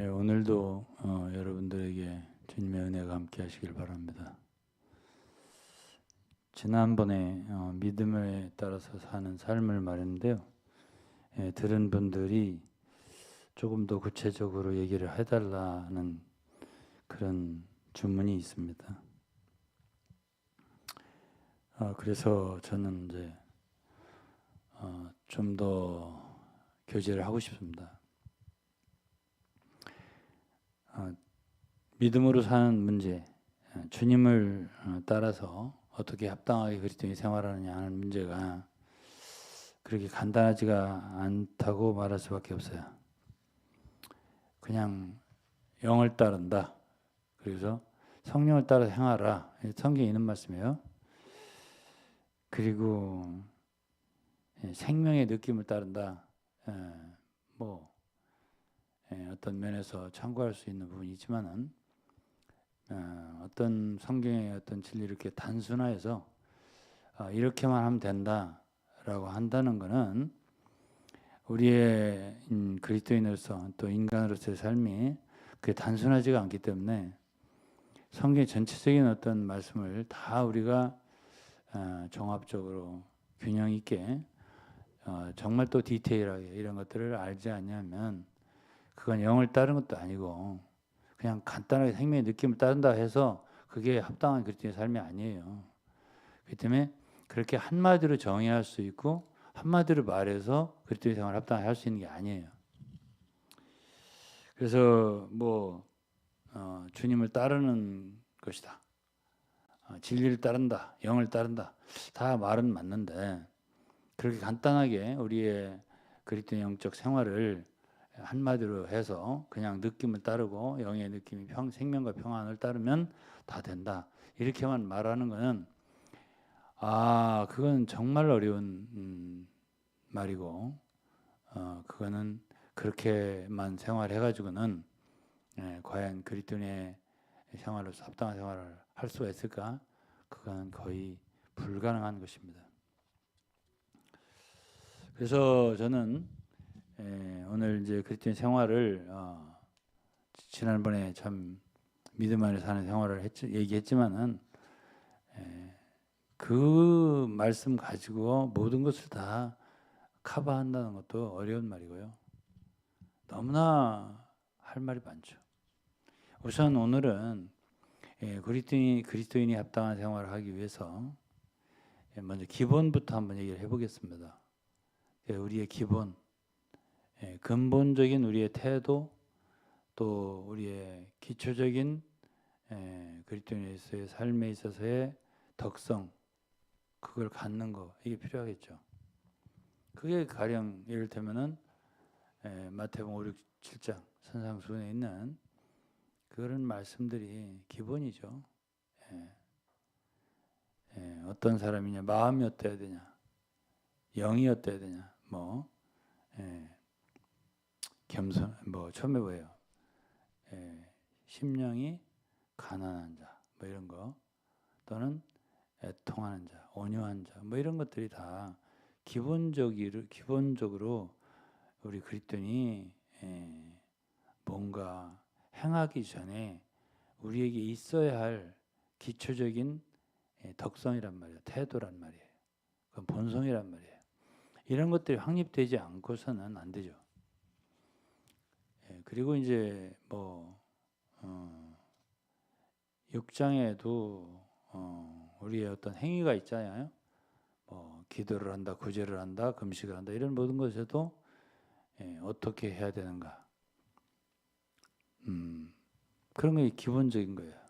오늘도 여러분들에게 주님의 은혜가 함께 하시길 바랍니다. 지난번에 믿음에 따라서 사는 삶을 말했는데요. 들은 분들이 조금 더 구체적으로 얘기를 해달라는 그런 주문이 있습니다. 그래서 저는 이제 좀 더 교제를 하고 싶습니다. 믿음으로 사는 문제, 주님을 따라서 어떻게 합당하게 그리스도인이 생활하느냐 하는 문제가 그렇게 간단하지가 않다고 말할 수밖에 없어요. 그냥 영을 따른다. 그래서 성령을 따라 행하라. 성경에 있는 말씀이에요. 그리고 생명의 느낌을 따른다. 어떤 면에서 참고할 수 있는 부분이 있지만은 어떤 성경의 어떤 진리를 이렇게 단순화해서 이렇게만 하면 된다라고 한다는 것은 우리의 그리스도인으로서 또 인간으로서의 삶이 그게 단순하지가 않기 때문에 성경의 전체적인 어떤 말씀을 다 우리가 종합적으로 균형 있게 정말 또 디테일하게 이런 것들을 알지 않냐면 그건 영을 따르는 것도 아니고 그냥 간단하게 생명의 느낌을 따른다 해서 그게 합당한 그리스도인의 삶이 아니에요. 그렇기 때문에 그렇게 한마디로 정의할 수 있고 한마디로 말해서 그리스도인의 생활을 합당하게 할 수 있는 게 아니에요. 그래서 주님을 따르는 것이다. 진리를 따른다. 영을 따른다. 다 말은 맞는데 그렇게 간단하게 우리의 그리스도의 영적 생활을 한마디로 해서 그냥 느낌을 따르고 영의 느낌이 생명과 평안을 따르면 다 된다. 이렇게만 말하는 것은 그건 정말 어려운 말이고 그거는 그렇게만 생활해가지고는 과연 그리스도인의 생활로서 합당한 생활을 할 수가 있을까? 그건 거의 불가능한 것입니다. 그래서 저는 오늘 이제 그리스도인 생활을 지난번에 참 믿음 안에 사는 생활을 얘기했지만은 그 말씀 가지고 모든 것을 다 커버한다는 것도 어려운 말이고요. 너무나 할 말이 많죠. 우선 오늘은 그리스도인이 합당한 생활을 하기 위해서 먼저 기본부터 한번 얘기를 해보겠습니다. 우리의 기본, 근본적인 우리의 태도, 또 우리의 기초적인 그리스도인의 삶에 있어서의 덕성, 그걸 갖는 거, 이게 필요하겠죠. 그게 가령 이를테면은 마태복음 5, 6, 7장 선상수훈에 있는 그런 말씀들이 기본이죠. 어떤 사람이냐, 마음이 어때야 되냐, 영이 어때야 되냐, 겸손, 처음에 뭐예요? 심령이 가난한 자, 이런 거, 또는 애통하는 자, 온유한 자, 이런 것들이 다 기본적으로 우리 그리스도인이 뭔가 행하기 전에 우리에게 있어야 할 기초적인 덕성이란 말이에요. 태도란 말이에요. 그건 본성이란 말이에요. 이런 것들이 확립되지 않고서는 안 되죠. 그리고 이제 6장에도 우리의 어떤 행위가 있잖아요. 기도를 한다, 구제를 한다, 금식을 한다, 이런 모든 것에도 어떻게 해야 되는가. 그런 게 기본적인 거예요.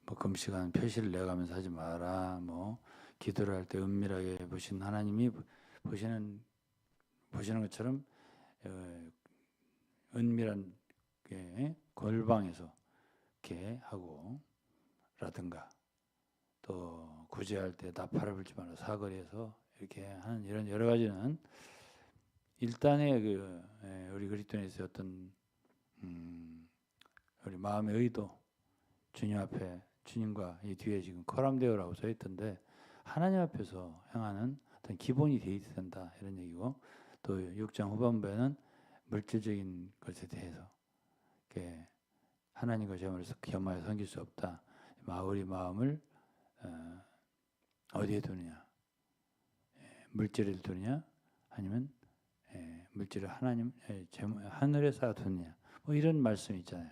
금식하는 표시를 내가면서 하지 마라. 기도를 할 때 은밀하게 보신 하나님이 보시는 것처럼 은밀한 골방에서 이렇게 하고 라든가, 또 구제할 때 나팔을 불지 말라 사거리에서 이렇게 하는 이런 여러 가지는 일단의 우리 그리스도인에서 어떤 우리 마음의 의도, 주님 앞에, 주님과 이 뒤에 지금 커람데오라고 써 있던데 하나님 앞에서 행하는 어떤 기본이 돼 있어야 된다, 이런 얘기고, 또 6장 후반부에는 물질적인 것에 대해서 하나님과 제물에서 겸하여 섬길 수 없다. 우리 마음을 어디에 두느냐? 물질에 두느냐? 아니면 물질을 하늘에 쌓아두느냐? 뭐 이런 말씀이 있잖아요.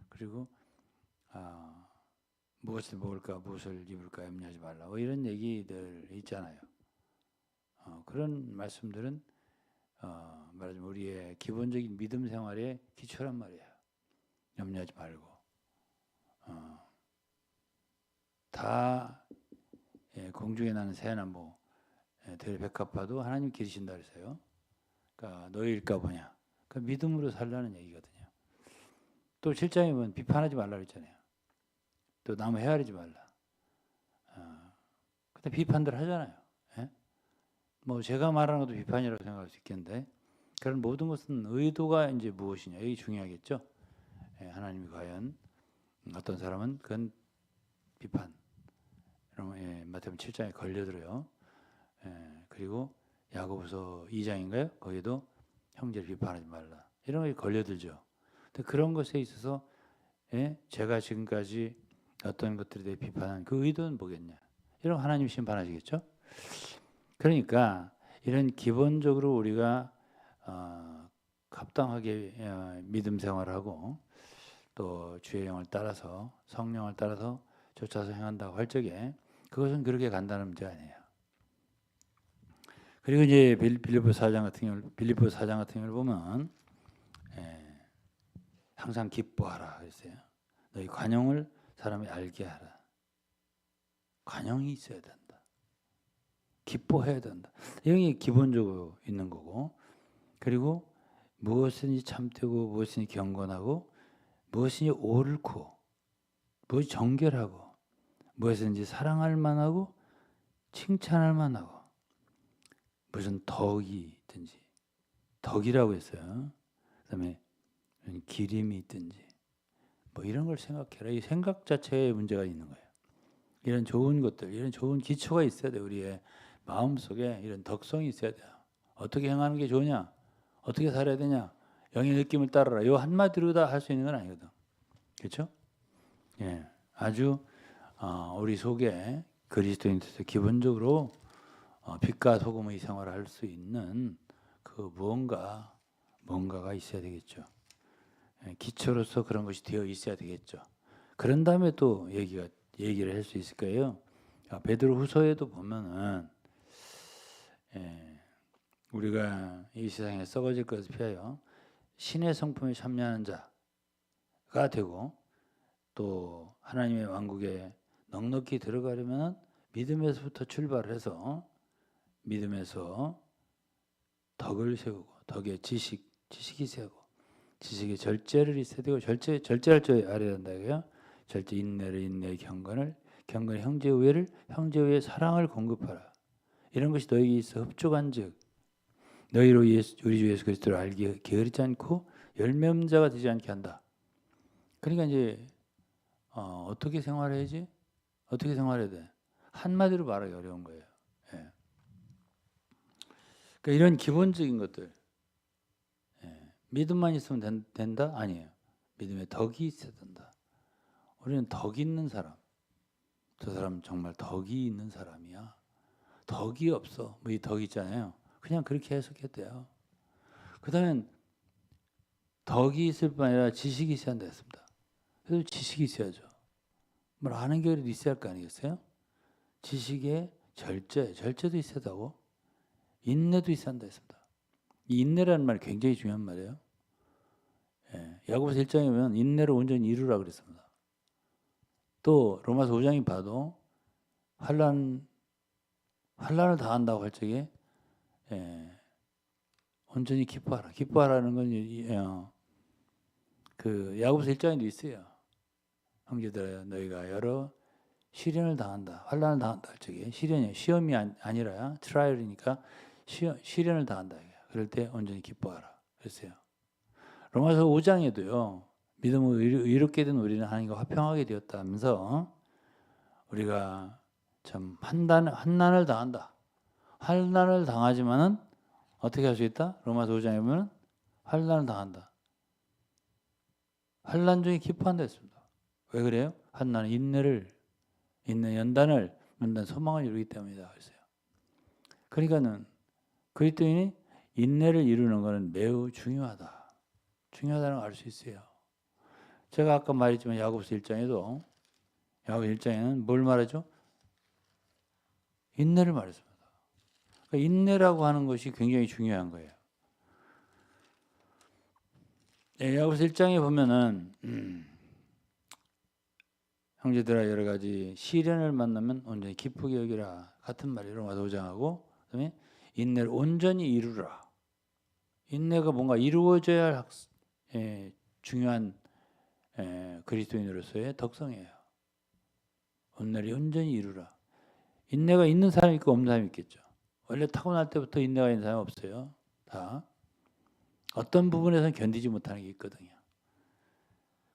그리고 무엇을 먹을까, 무엇을 입을까 염려하지 말라. 뭐 이런 얘기들 있잖아요. 그런 말씀들은 말하자면 우리의 기본적인 믿음 생활의 기초란 말이에요. 염려하지 말고 다 공중에 나는 새나무 들백합화도 하나님 기르신다 그랬어요. 그러니까 너희일까 보냐. 그 믿음으로 살라는 얘기거든요. 또 7장에 보면 비판하지 말라 그랬잖아요. 또 남을 헤아리지 말라. 근데 비판들 하잖아요. 예? 뭐 제가 말하는 것도 비판이라고 생각할 수 있겠는데 그런 모든 것은 의도가 이제 무엇이냐 이게 중요하겠죠. 하나님이 과연 어떤 사람은 그건 비판. 마태복음 7장에 걸려들어요. 그리고 야고보서 2장인가요? 거기도 형제를 비판하지 말라. 이런 게 걸려들죠. 근데 그런 것에 있어서 제가 지금까지 어떤 것들에 대해 비판한 그 의도는 뭐겠냐? 이런 하나님 심판하시겠죠? 그러니까 이런 기본적으로 우리가 합당하게 믿음 생활하고 또 주의 영을 따라서 성령을 따라서 쫓아서 행한다고 할 적에 그것은 그렇게 간단한 문제가 아니에요. 그리고 이제 빌립보 4장 같은 경우를 보면 항상 기뻐하라 그랬어요. 너희 관용을 사람이 알게 하라. 관용이 있어야 된다. 기뻐해야 된다. 이런 게 기본적으로 있는 거고 그리고 무엇이든지 참되고 무엇이든지 경건하고 무엇이든지 옳고 무엇이 정결하고 무엇이든지 사랑할 만하고 칭찬할 만하고 무슨 덕이 있든지 덕이라고 했어요. 그다음에 기림이 있든지 뭐 이런 걸 생각해라. 이 생각 자체에 문제가 있는 거예요. 이런 좋은 것들, 이런 좋은 기초가 있어야 돼요. 우리의 마음속에 이런 덕성이 있어야 돼요. 어떻게 행하는 게 좋으냐? 어떻게 살아야 되냐? 영의 느낌을 따라라. 이 한마디로 다 할 수 있는 건 아니거든. 그렇죠? 예, 아주 우리 속에 그리스도인들에서 기본적으로 빛과 소금의 생활을 할 수 있는 그 뭔가가 있어야 되겠죠. 기초로서 그런 것이 되어 있어야 되겠죠. 그런 다음에 또 얘기를 할 수 있을 거예요. 베드로후서에도 보면은 우리가 이 세상에 썩어질 것을 피하여 신의 성품에 참여하는 자가 되고 또 하나님의 왕국에 넉넉히 들어가려면 믿음에서부터 출발해서 믿음에서 덕을 세우고 덕의 지식이 세우고 지식의 절제를 있어야 되고 절제할 줄 알아야 된다고요. 절제 인내를 인내의 경건을 형제 우애를 형제 우애의 사랑을 공급하라. 이런 것이 너에게 있어 흡족한즉 너희로 우리 주 예수 그리스도를 알기 게으르지 않고 열매 없는 자가 되지 않게 한다. 그러니까 이제 어떻게 생활해야지? 어떻게 생활해야 돼? 한마디로 말하기 어려운 거예요. 예. 그러니까 이런 기본적인 것들 믿음만 있으면 된다? 아니에요. 믿음에 덕이 있어야 된다. 우리는 덕 있는 사람. 저 사람 정말 덕이 있는 사람이야. 덕이 없어. 뭐 이 덕 있잖아요. 그냥 그렇게 해석해도 돼요. 그 다음엔 덕이 있을 뿐 아니라 지식이 있어야 한다 했습니다. 그래서 지식이 있어야죠. 뭘 아는 게 그래도 있어야 할 거 아니겠어요? 지식의 절제도 있어야 하고 인내도 있어야 한다 했습니다. 이 인내라는 말이 굉장히 중요한 말이에요. 야고보서 1장에 보면 인내를 온전히 이루라 그랬습니다. 또 로마서 5장에 봐도 환난을 당한다고 할 적에 온전히 기뻐하라. 기뻐하라는 건 그 야고보서 1장에도 있어요. 형제들아 너희가 여러 시련을 당한다. 환난을 당한다 할 적에 시험이 아니라 트라이얼이니까 시련을 당한다. 그럴 때 온전히 기뻐하라. 그랬어요. 로마서 5장에도요. 믿음으로 의롭게 된 우리는 하나님과 화평하게 되었다면서 우리가 참 환난을 당한다. 환난을 당하지만은 어떻게 할 수 있다? 로마서 5장에 보면 환난을 당한다. 환난 중에 기뻐한다 했습니다. 왜 그래요? 환난은 인내 연단 소망을 이루기 때문이다 그랬어요. 그러니까는 그리스도인이 인내를 이루는 것은 매우 중요하다. 중요하다는 걸 알 수 있어요. 제가 아까 말했지만 야고보서 1장에도 야고보서 1장에는 뭘 말하죠? 인내를 말했습니다. 그러니까 인내라고 하는 것이 굉장히 중요한 거예요. 야고보서 1장에 보면은 형제들아 여러 가지 시련을 만나면 온전히 기쁘게 여기라 같은 말이 로마서 5장하고 그다음에 인내를 온전히 이루라. 인내가 뭔가 이루어져야 할 중요한 그리스도인으로서의 덕성이에요. 인내를 온전히 이루라. 인내가 있는 사람이 있고 없는 사람이 있겠죠. 원래 타고날 때부터 인내가 있는 사람은 없어요. 다 어떤 부분에서는 견디지 못하는 게 있거든요.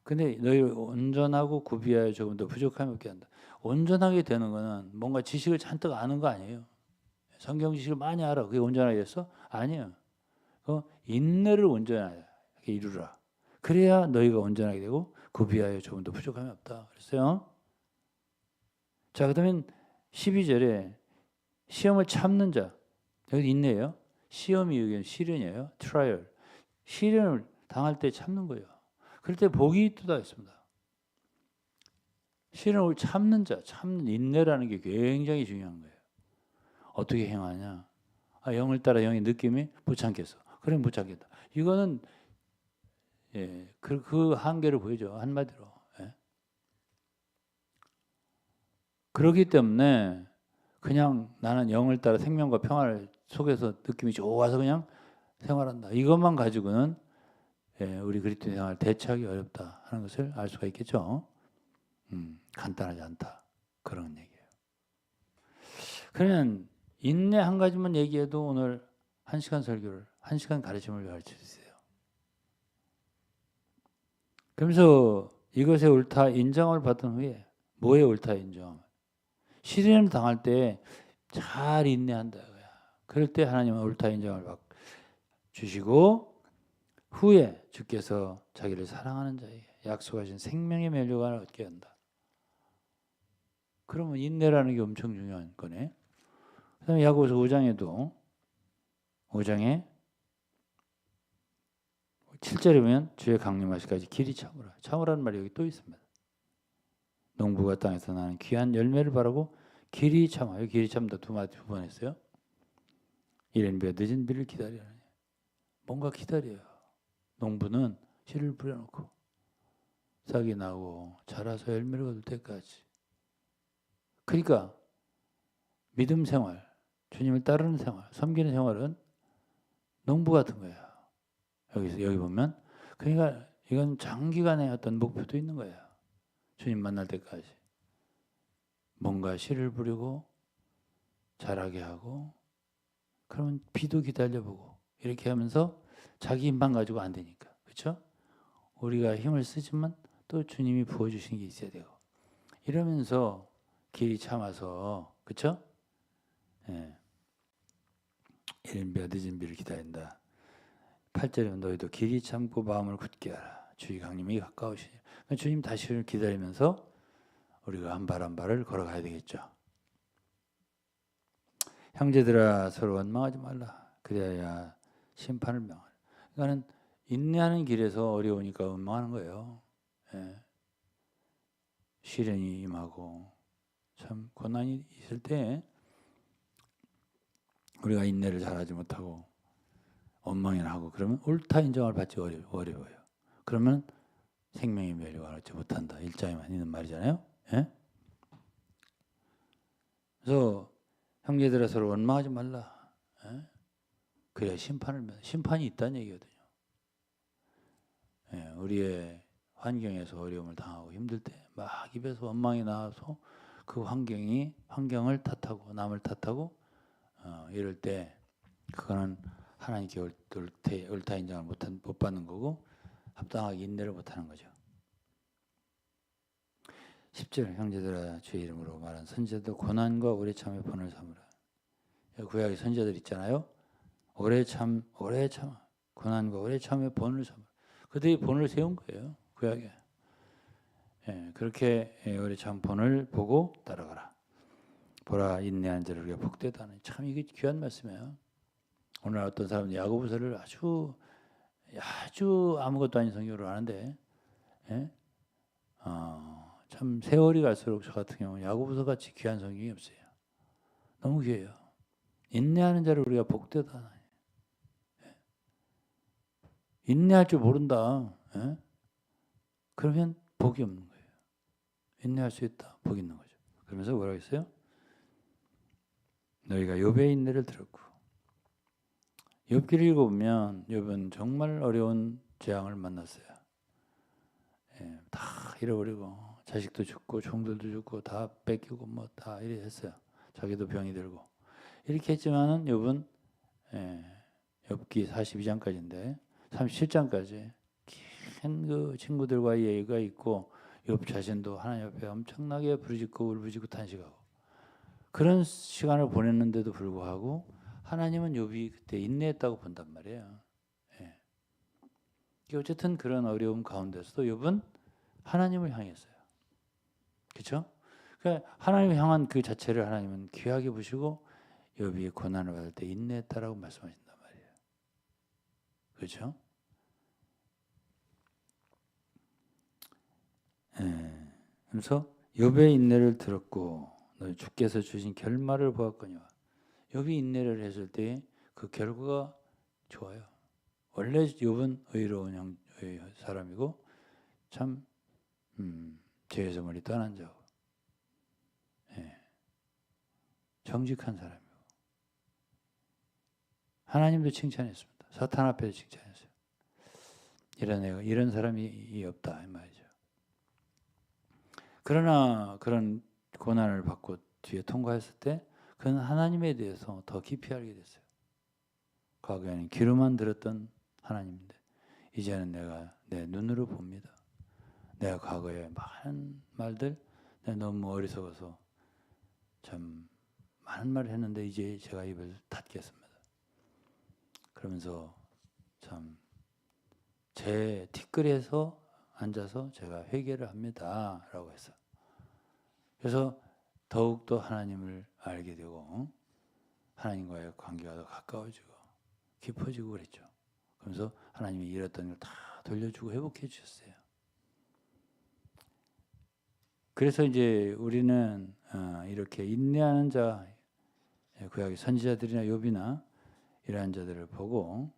근데 너희 온전하고 구비하여 조금 더 부족함이 없게 한다. 온전하게 되는 거는 뭔가 지식을 잔뜩 아는 거 아니에요. 성경 지식을 많이 알아. 그게 온전하게 됐어? 아니에요. 인내를 온전하게 이루라. 그래야 너희가 온전하게 되고 구비하여 조금 더 부족함이 없다. 그랬어요. 자, 그다음에 12절에 시험을 참는 자. 여기 인내예요. 시험이 여기는 시련이에요. 트라이얼. 시련을 당할 때 참는 거예요. 그럴 때 복이 있다 했습니다. 시련을 참는 자, 참는 인내라는 게 굉장히 중요한 거예요. 어떻게 행하냐? 영을 따라 영의 느낌이 못 참겠어. 그래 못 참겠다. 이거는 그 한계를 보여줘. 한마디로. 그렇기 때문에 그냥 나는 영을 따라 생명과 평화를 속에서 느낌이 좋아서 그냥 생활한다. 이것만 가지고는 우리 그리스도인 생활을 대처하기 어렵다 하는 것을 알 수가 있겠죠. 간단하지 않다. 그런 얘기예요. 그러면 인내 한 가지만 얘기해도 오늘 1시간 설교를 1시간 가르침을 가르칠 수 있어요. 그러면서 이것에 옳다 인정을 받은 후에 뭐에 옳다 인정? 시련을 당할 때 잘 인내한다. 그럴 때 하나님은 옳다 인정을 주시고 후에 주께서 자기를 사랑하는 자에게 약속하신 생명의 면류관을 얻게 한다. 그러면 인내라는 게 엄청 중요한 거네. 그다음에 야고보서 5장에도 5장에 7절에 보면 주의 강림하시기까지 길이 참으라. 참으라는 말이 여기 또 있습니다. 농부가 땅에서 나는 귀한 열매를 바라고 길이 참아. 여기 길이 참다 두 번 했어요. 이른 비와 늦은 비를 기다리라. 뭔가 기다려요. 농부는 씨를 뿌려놓고 싹이 나고 자라서 열매를 거둘 때까지. 그러니까 믿음 생활, 주님을 따르는 생활, 섬기는 생활은 농부 같은 거예요. 여기 보면 그러니까 이건 장기간의 어떤 목표도 있는 거예요. 주님 만날 때까지 뭔가 씨를 뿌리고 자라게 하고 그러면 비도 기다려보고 이렇게 하면서 자기 힘만 가지고 안 되니까 그렇죠? 우리가 힘을 쓰지만 또 주님이 부어주신 게 있어야 되고 이러면서 길이 참아서 그렇죠? 이른 비와 늦은 비를 기다린다. 8절에 너희도 길이 참고 마음을 굳게 하라. 주의 강림이 가까우시니 주님 다시를 기다리면서 우리가 한 발 한 발을 걸어가야 되겠죠. 형제들아 서로 원망하지 말라. 그래야 심판을 명하라. 그러니까는 인내하는 길에서 어려우니까 원망하는 거예요. 시련이 임하고 참 고난이 있을 때 우리가 인내를 잘하지 못하고 원망이나 하고 그러면 옳다 인정을 받지 어려워요. 그러면 생명의 멸류관을 얻지 못한다. 1장에만 있는 말이잖아요. 그래서 형제들아 서로 원망하지 말라. 그래야 심판이 있다는 얘기거든요. 우리의 환경에서 어려움을 당하고 힘들 때 막 입에서 원망이 나와서 그 환경을 탓하고 남을 탓하고 이럴 때 그거는 하나님께 옳다 인정을 못 받는 거고 합당하게 인내를 못하는 거죠. 10절 형제들아 주의 이름으로 말한 선지자들 고난과 오래 참의 본을 삼으라. 구약의 선지자들 있잖아요. 오래 참아 고난과 오래 참에 본을 삼으라. 그들이 본을 세운 거예요. 구약에. 그렇게 오래 참 본을 보고 따라가라. 보라 인내한 자를 우리가 복되다 하니 참 이게 귀한 말씀이에요. 오늘 어떤 사람은 야고보서를 아주 아무것도 아닌 성경으로 하는데 참 세월이 갈수록 저 같은 경우는 야고보서 같이 귀한 성경이 없어요. 너무 귀해요. 인내하는 자를 우리가 복되다 하니. 인내할 줄 모른다. 그러면 복이 없는 거예요. 인내할 수 있다. 복이 있는 거죠. 그러면서 뭐라고 했어요? 너희가 욥의 인내를 들었고. 욥기를 읽어보면 욥은 정말 어려운 재앙을 만났어요. 다 잃어버리고 자식도 죽고 종들도 죽고 다 뺏기고 뭐 다 이래 했어요. 자기도 병이 들고 이렇게 했지만은 욥은 욥기 42장까지인데 37장까지 긴 그 친구들과의 얘기가 있고 욥 자신도 하나님 앞에 엄청나게 부르짖고 울부짖고 탄식하고 그런 시간을 보냈는데도 불구하고 하나님은 욥이 그때 인내했다고 본단 말이에요. 어쨌든 그런 어려움 가운데서도 욥은 하나님을 향했어요. 그렇죠? 그러니까 하나님을 향한 그 자체를 하나님은 귀하게 보시고 욥이 고난을 받을 때 인내했다라고 말씀하신단 말이에요. 그렇죠? 그래서 욥의 인내를 들었고 너희 주께서 주신 결말을 보았거니와 욥이 인내를 했을 때 그 결과가 좋아요. 원래 욥은 의로운 사람이고 참 죄에서 멀리 떠난 자고 정직한 사람이고 하나님도 칭찬했습니다. 사탄 앞에서 칭찬했어요. 이런 사람이 없다 이 말이죠. 그러나 그런 고난을 받고 뒤에 통과했을 때 그는 하나님에 대해서 더 깊이 알게 됐어요. 과거에는 귀로만 들었던 하나님인데 이제는 내가 내 눈으로 봅니다. 내가 과거에 많은 말들 내가 너무 어리석어서 참 많은 말을 했는데 이제 제가 입을 닫겠습니다. 그러면서 참 제 티끌에서 앉아서 제가 회개를 합니다 라고 했어요. 그래서 더욱더 하나님을 알게 되고 하나님과의 관계가 더 가까워지고 깊어지고 그랬죠. 그러면서 하나님이 잃었던 걸 다 돌려주고 회복해 주셨어요. 그래서 이제 우리는 이렇게 인내하는 자, 구약의 선지자들이나 욥이나 이러한 자들을 보고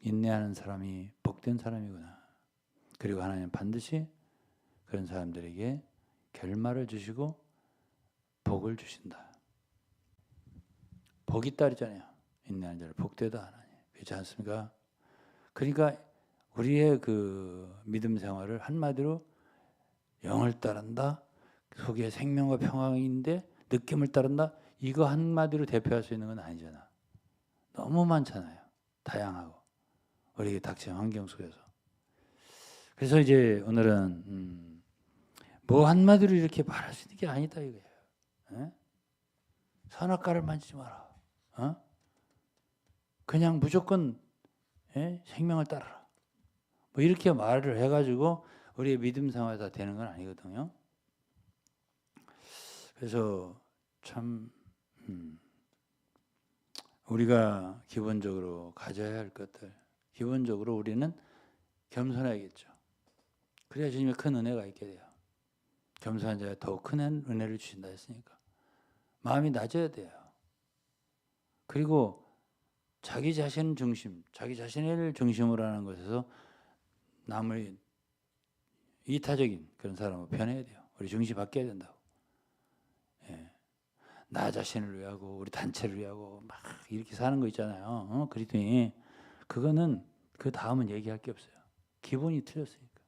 인내하는 사람이 복된 사람이구나. 그리고 하나님은 반드시 그런 사람들에게 결말을 주시고 복을 주신다. 복이 따르잖아요. 인내하는 자를 복되다 하나님. 그렇지 않습니까? 그러니까 우리의 그 믿음 생활을 한마디로 영을 따른다. 속에 생명과 평강인데 느낌을 따른다. 이거 한마디로 대표할 수 있는 건 아니잖아. 너무 많잖아요. 다양하고 우리에게 닥친 환경 속에서. 그래서 이제 오늘은 뭐 한마디로 이렇게 말할 수 있는 게 아니다 이거예요. 선악과를 만지지 마라. 그냥 무조건 생명을 따르라. 뭐 이렇게 말을 해가지고 우리의 믿음 생활이 다 되는 건 아니거든요. 그래서 참 우리가 기본적으로 가져야 할 것들, 기본적으로 우리는 겸손해야겠죠. 그래야 주님의 큰 은혜가 있게 돼요. 겸손한 자가 더욱 큰 은혜를 주신다 했으니까 마음이 낮아야 돼요. 그리고 자기 자신 중심, 자기 자신을 중심으로 하는 것에서 남을 이타적인 그런 사람으로 변해야 돼요. 우리 중심 바뀌어야 된다고. 나 자신을 위하고 우리 단체를 위하고 막 이렇게 사는 거 있잖아요. 그랬더니 그거는 그 다음은 얘기할 게 없어요. 기본이 틀렸으니까.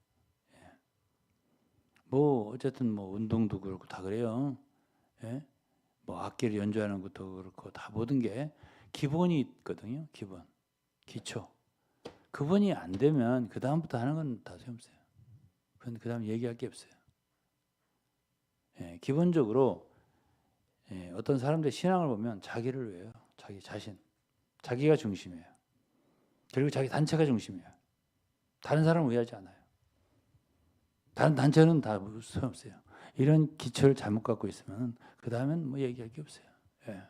뭐 어쨌든 뭐 운동도 그렇고 다 그래요. 뭐 악기를 연주하는 것도 그렇고 다 모든 게 기본이 있거든요. 기본, 기초. 그분이 안 되면 그 다음부터 하는 건 다 소용없어요. 그건 그 다음 얘기할 게 없어요. 기본적으로 어떤 사람들의 신앙을 보면 자기를 위해요. 자기 자신. 자기가 중심이에요. 그리고 자기 단체가 중심이에요. 다른 사람을 위하지 않아요. 다른 단체는 다 소용없어요. 이런 기초를 잘못 갖고 있으면 그 다음엔 뭐 얘기할 게 없어요. 예.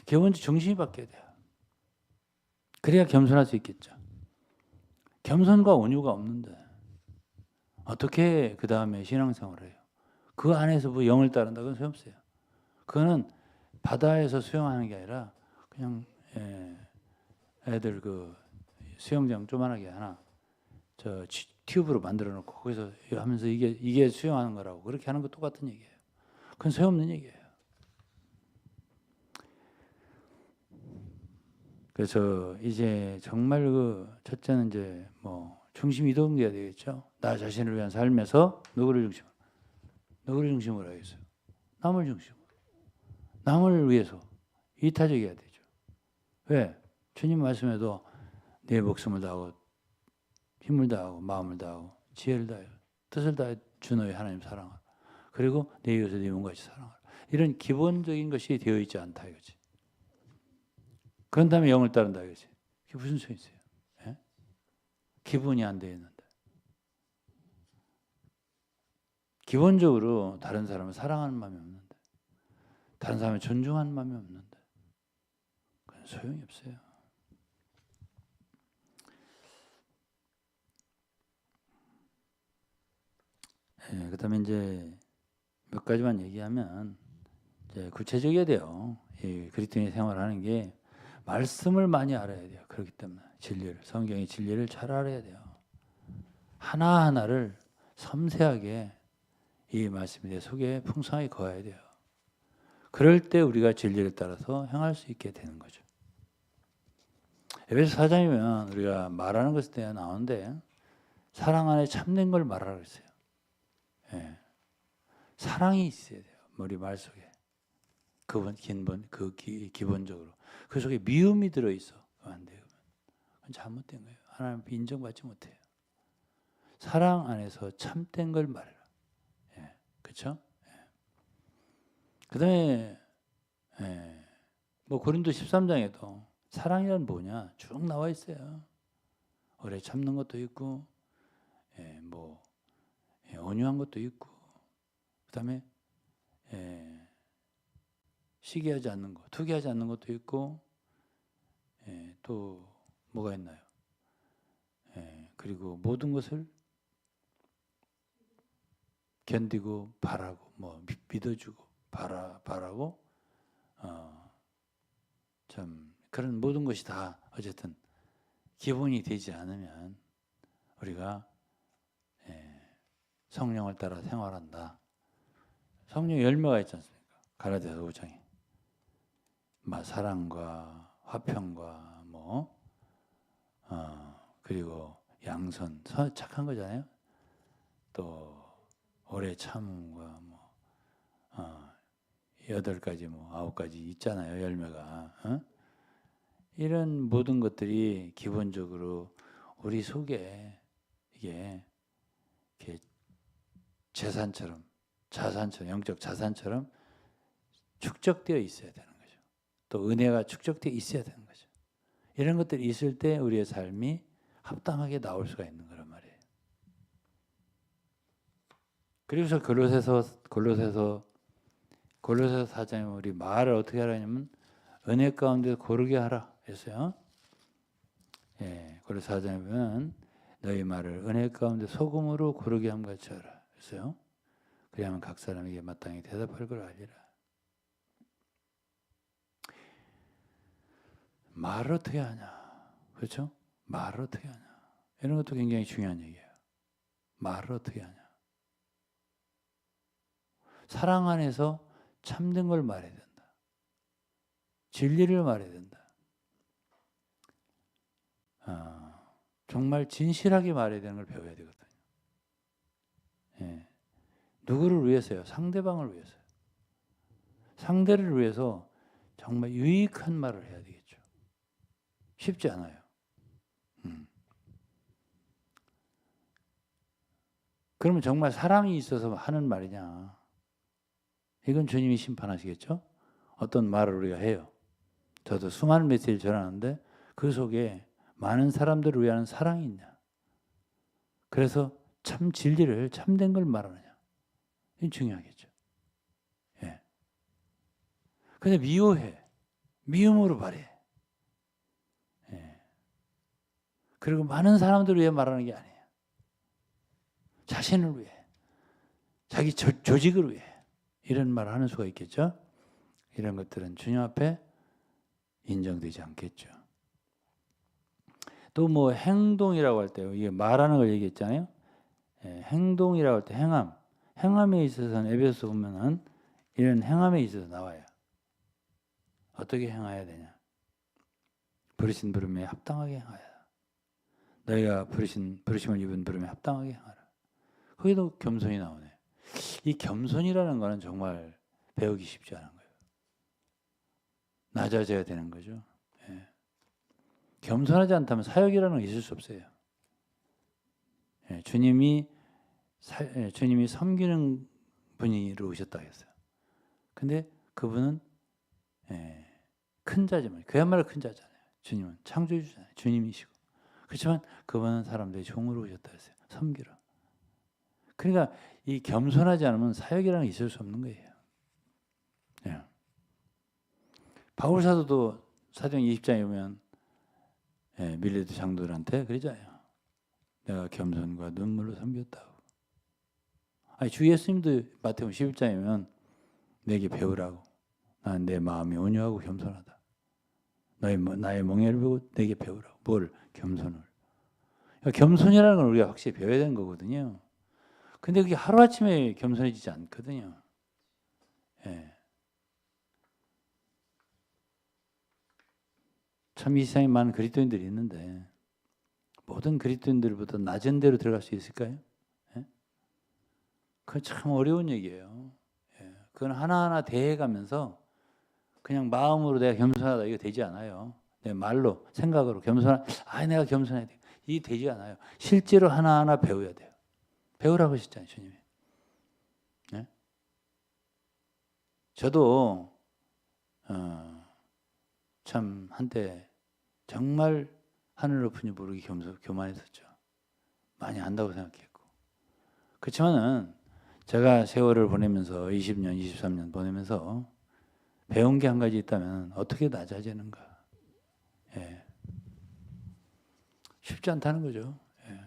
기본적으로 중심이 바뀌어야 돼요. 그래야 겸손할 수 있겠죠. 겸손과 온유가 없는데 어떻게 그 다음에 신앙생활을 해요? 그 안에서 뭐 영을 따른다 그건 소용없어요. 그거는 바다에서 수영하는 게 아니라 그냥 애들 그 수영장 조그만하게 하나 저 튜브로 만들어 놓고 거기서 하면서 이게 수영하는 거라고 그렇게 하는 거 똑같은 얘기예요. 그건 소용없는 얘기예요. 그래서 이제 정말 그 첫째는 이제 뭐 중심 이동돼야 되겠죠. 나 자신을 위한 삶에서 누구를 중심으로 하겠어요. 남을 중심으로. 남을 위해서 이타적이어야 되죠. 왜? 주님 말씀에도 내 목숨을 다하고 힘을 다하고 마음을 다하고 지혜를 다하여 뜻을 다해 주 너의 하나님 사랑하라. 그리고 내 이웃을 네 몸같이 사랑하라. 이런 기본적인 것이 되어 있지 않다 이거지. 그런 다음에 영을 따른다 이거지. 그게 무슨 소용이 있어요? 예? 기본이 안 되어 있는데. 기본적으로 다른 사람을 사랑하는 마음이 없는데 다른 사람을 존중하는 마음이 없는데 그건 소용이 없어요. 예, 그다음에 이제 몇 가지만 얘기하면 이제 구체적이어야 돼요. 이 그리스도인의 생활하는 게 말씀을 많이 알아야 돼요. 그렇기 때문에 진리를 성경의 진리를 잘 알아야 돼요. 하나 하나를 섬세하게 이 말씀이 내 속에 풍성하게 거해야 돼요. 그럴 때 우리가 진리를 따라서 행할 수 있게 되는 거죠. 에베소 4장이면 우리가 말하는 것에 대해 나오는데 사랑 안에 참된 걸 말하라고 했어요. 예. 사랑이 있어야 돼요. 우리 말 속에. 기본적으로. 그 속에 미움이 들어있어. 안 돼요. 그건 잘못된 거예요. 하나님 인정받지 못해요. 사랑 안에서 참된 걸 말해라. 예. 그렇죠? 예. 그 다음에 뭐 고린도 13장에도 사랑이란 뭐냐 쭉 나와 있어요. 오래 참는 것도 있고 온유한 것도 있고 그 다음에 시기하지 않는 것, 투기하지 않는 것도 있고 또 뭐가 있나요? 그리고 모든 것을 견디고 바라고 뭐 믿어주고 바라고 참 그런 모든 것이 다 어쨌든 기본이 되지 않으면 우리가 성령을 따라 생활한다. 성령 열매가 있지 않습니까? 갈라디아서 5장에 사랑과 화평과 그리고 양선 착한 거잖아요. 또 오래 참음과 8가지 9가지 있잖아요. 열매가. 이런 모든 것들이 기본적으로 우리 속에 이게 자산처럼 영적 자산처럼 축적되어 있어야 되는 거죠. 또 은혜가 축적되어 있어야 되는 거죠. 이런 것들이 있을 때 우리의 삶이 합당하게 나올 수가 있는 거란 말이에요. 그래서 골로새서 4장에 우리 말을 어떻게 하라냐면 은혜 가운데 고르게 하라 했어요. 골로새 4장에 보면 너희 말을 은혜 가운데 소금으로 고르게 함 같이 하라 했어요. 그리하면 각 사람에게 마땅히 대답할 걸 알리라. 말을 어떻게 하냐, 그렇죠? 말을 어떻게 하냐, 이런 것도 굉장히 중요한 얘기예요. 말을 어떻게 하냐. 사랑 안에서 참된 걸 말해야 된다. 진리를 말해야 된다. 정말 진실하게 말해야 되는 걸 배워야 되거든요. 누구를 위해서요? 상대방을 위해서요. 상대를 위해서 정말 유익한 말을 해야 되겠죠. 쉽지 않아요. 그러면 정말 사랑이 있어서 하는 말이냐? 이건 주님이 심판하시겠죠? 어떤 말을 우리가 해요? 저도 수많은 메시지를 전하는데 그 속에 많은 사람들을 위한 사랑이 있냐. 그래서 참 진리를 참된 걸 말하느냐. 이게 중요하겠죠. 예. 근데 미워해. 미움으로 발해. 예. 그리고 많은 사람들을 위해 말하는 게 아니에요. 자신을 위해. 자기 조직을 위해. 이런 말을 하는 수가 있겠죠. 이런 것들은 주님 앞에 인정되지 않겠죠. 또 뭐 행동이라고 할 때요. 이게 말하는 걸 얘기했잖아요. 예, 행동이라고 할 때 행함. 행함에 있어서는 에베소서 보면은 이런 행함에 있어서 나와요. 어떻게 행해야 되냐. 부르신 부름에 합당하게 행하여. 너희가 부르심을 입은 부름에 합당하게 행하라. 거기도 겸손이 나오네. 이 겸손이라는 거는 정말 배우기 쉽지 않은 거예요. 낮아져야 되는 거죠. 예. 겸손하지 않다면 사역이라는 게 있을 수 없어요. 예, 주님이 섬기는 분으로 오셨다고 했어요. 근데 그분은 큰 자지만 그야말로 큰 자잖아요. 주님은 창조주잖아요. 주님이시고. 그렇지만 그분은 사람들의 종으로 오셨다고 했어요. 섬기러. 그러니까 이 겸손하지 않으면 사역이라는 게 있을 수 없는 거예요. 예. 바울 사도도 사도행 20장에 보면 밀레트 장로들한테 그러잖아요. 내가 겸손과 눈물로 섬겼다고. 아니 주 예수님도 마태복음 11장이면 내게 배우라고. 난 내 마음이 온유하고 겸손하다. 나의 멍에를 보고 내게 배우라고. 뭘? 겸손을. 그러니까 겸손이라는 걸 우리가 확실히 배워야 되는 거거든요. 근데 그게 하루아침에 겸손해지지 않거든요. 예. 참 이 세상에 많은 그리스도인들이 있는데 모든 그리스도인들보다 낮은 데로 들어갈 수 있을까요? 예? 그건 참 어려운 얘기예요. 예. 그건 하나하나 대해가면서 그냥 마음으로 내가 겸손하다 이거 되지 않아요. 내 말로 생각으로 내가 겸손해야 돼. 이게 되지 않아요. 실제로 하나하나 배워야 돼요. 배우라고 하셨잖아요, 주님이. 예? 저도 참 한때 정말 하늘 높은지 모르게 교만했었죠. 많이 안다고 생각했고. 그렇지만은 제가 세월을 보내면서 20년, 23년 보내면서 배운 게 한 가지 있다면 어떻게 낮아지는가. 예. 쉽지 않다는 거죠. 예.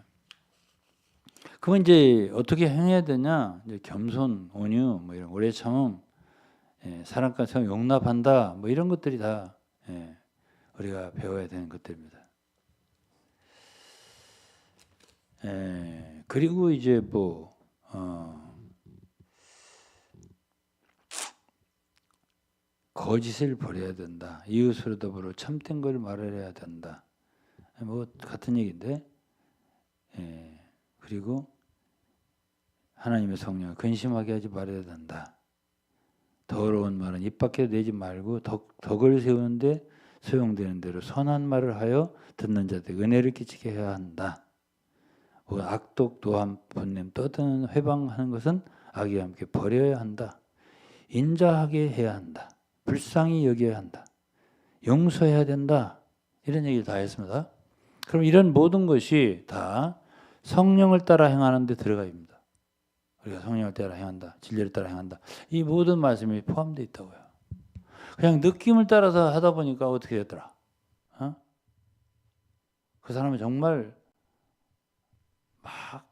그건 이제 어떻게 행해야 되냐? 이제 겸손, 온유, 뭐 이런 오래 참음, 사람과 참 용납한다, 뭐 이런 것들이 다 우리가 배워야 되는 것들입니다. 그리고 이제 뭐 거짓을 버려야 된다. 이웃으로 더불어 참된 걸 말해야 된다. 뭐 같은 얘기인데, 그리고 하나님의 성령을 근심하게 하지 말아야 된다. 더러운 말은 입 밖에 내지 말고 덕을 세우는데 소용되는 대로 선한 말을 하여 듣는 자들 은혜를 끼치게 해야 한다. 악독, 노함, 분냄, 떠드는 회방하는 것은 악이와 함께 버려야 한다. 인자하게 해야 한다. 불쌍히 여겨야 한다. 용서해야 된다. 이런 얘기를 다 했습니다. 그럼 이런 모든 것이 다 성령을 따라 행하는 데 들어가 있습니다. 우리가 성령을 따라 행한다. 진리를 따라 행한다. 이 모든 말씀이 포함되어 있다고요. 그냥 느낌을 따라서 하다 보니까 어떻게 됐더라? 그 사람은 정말 막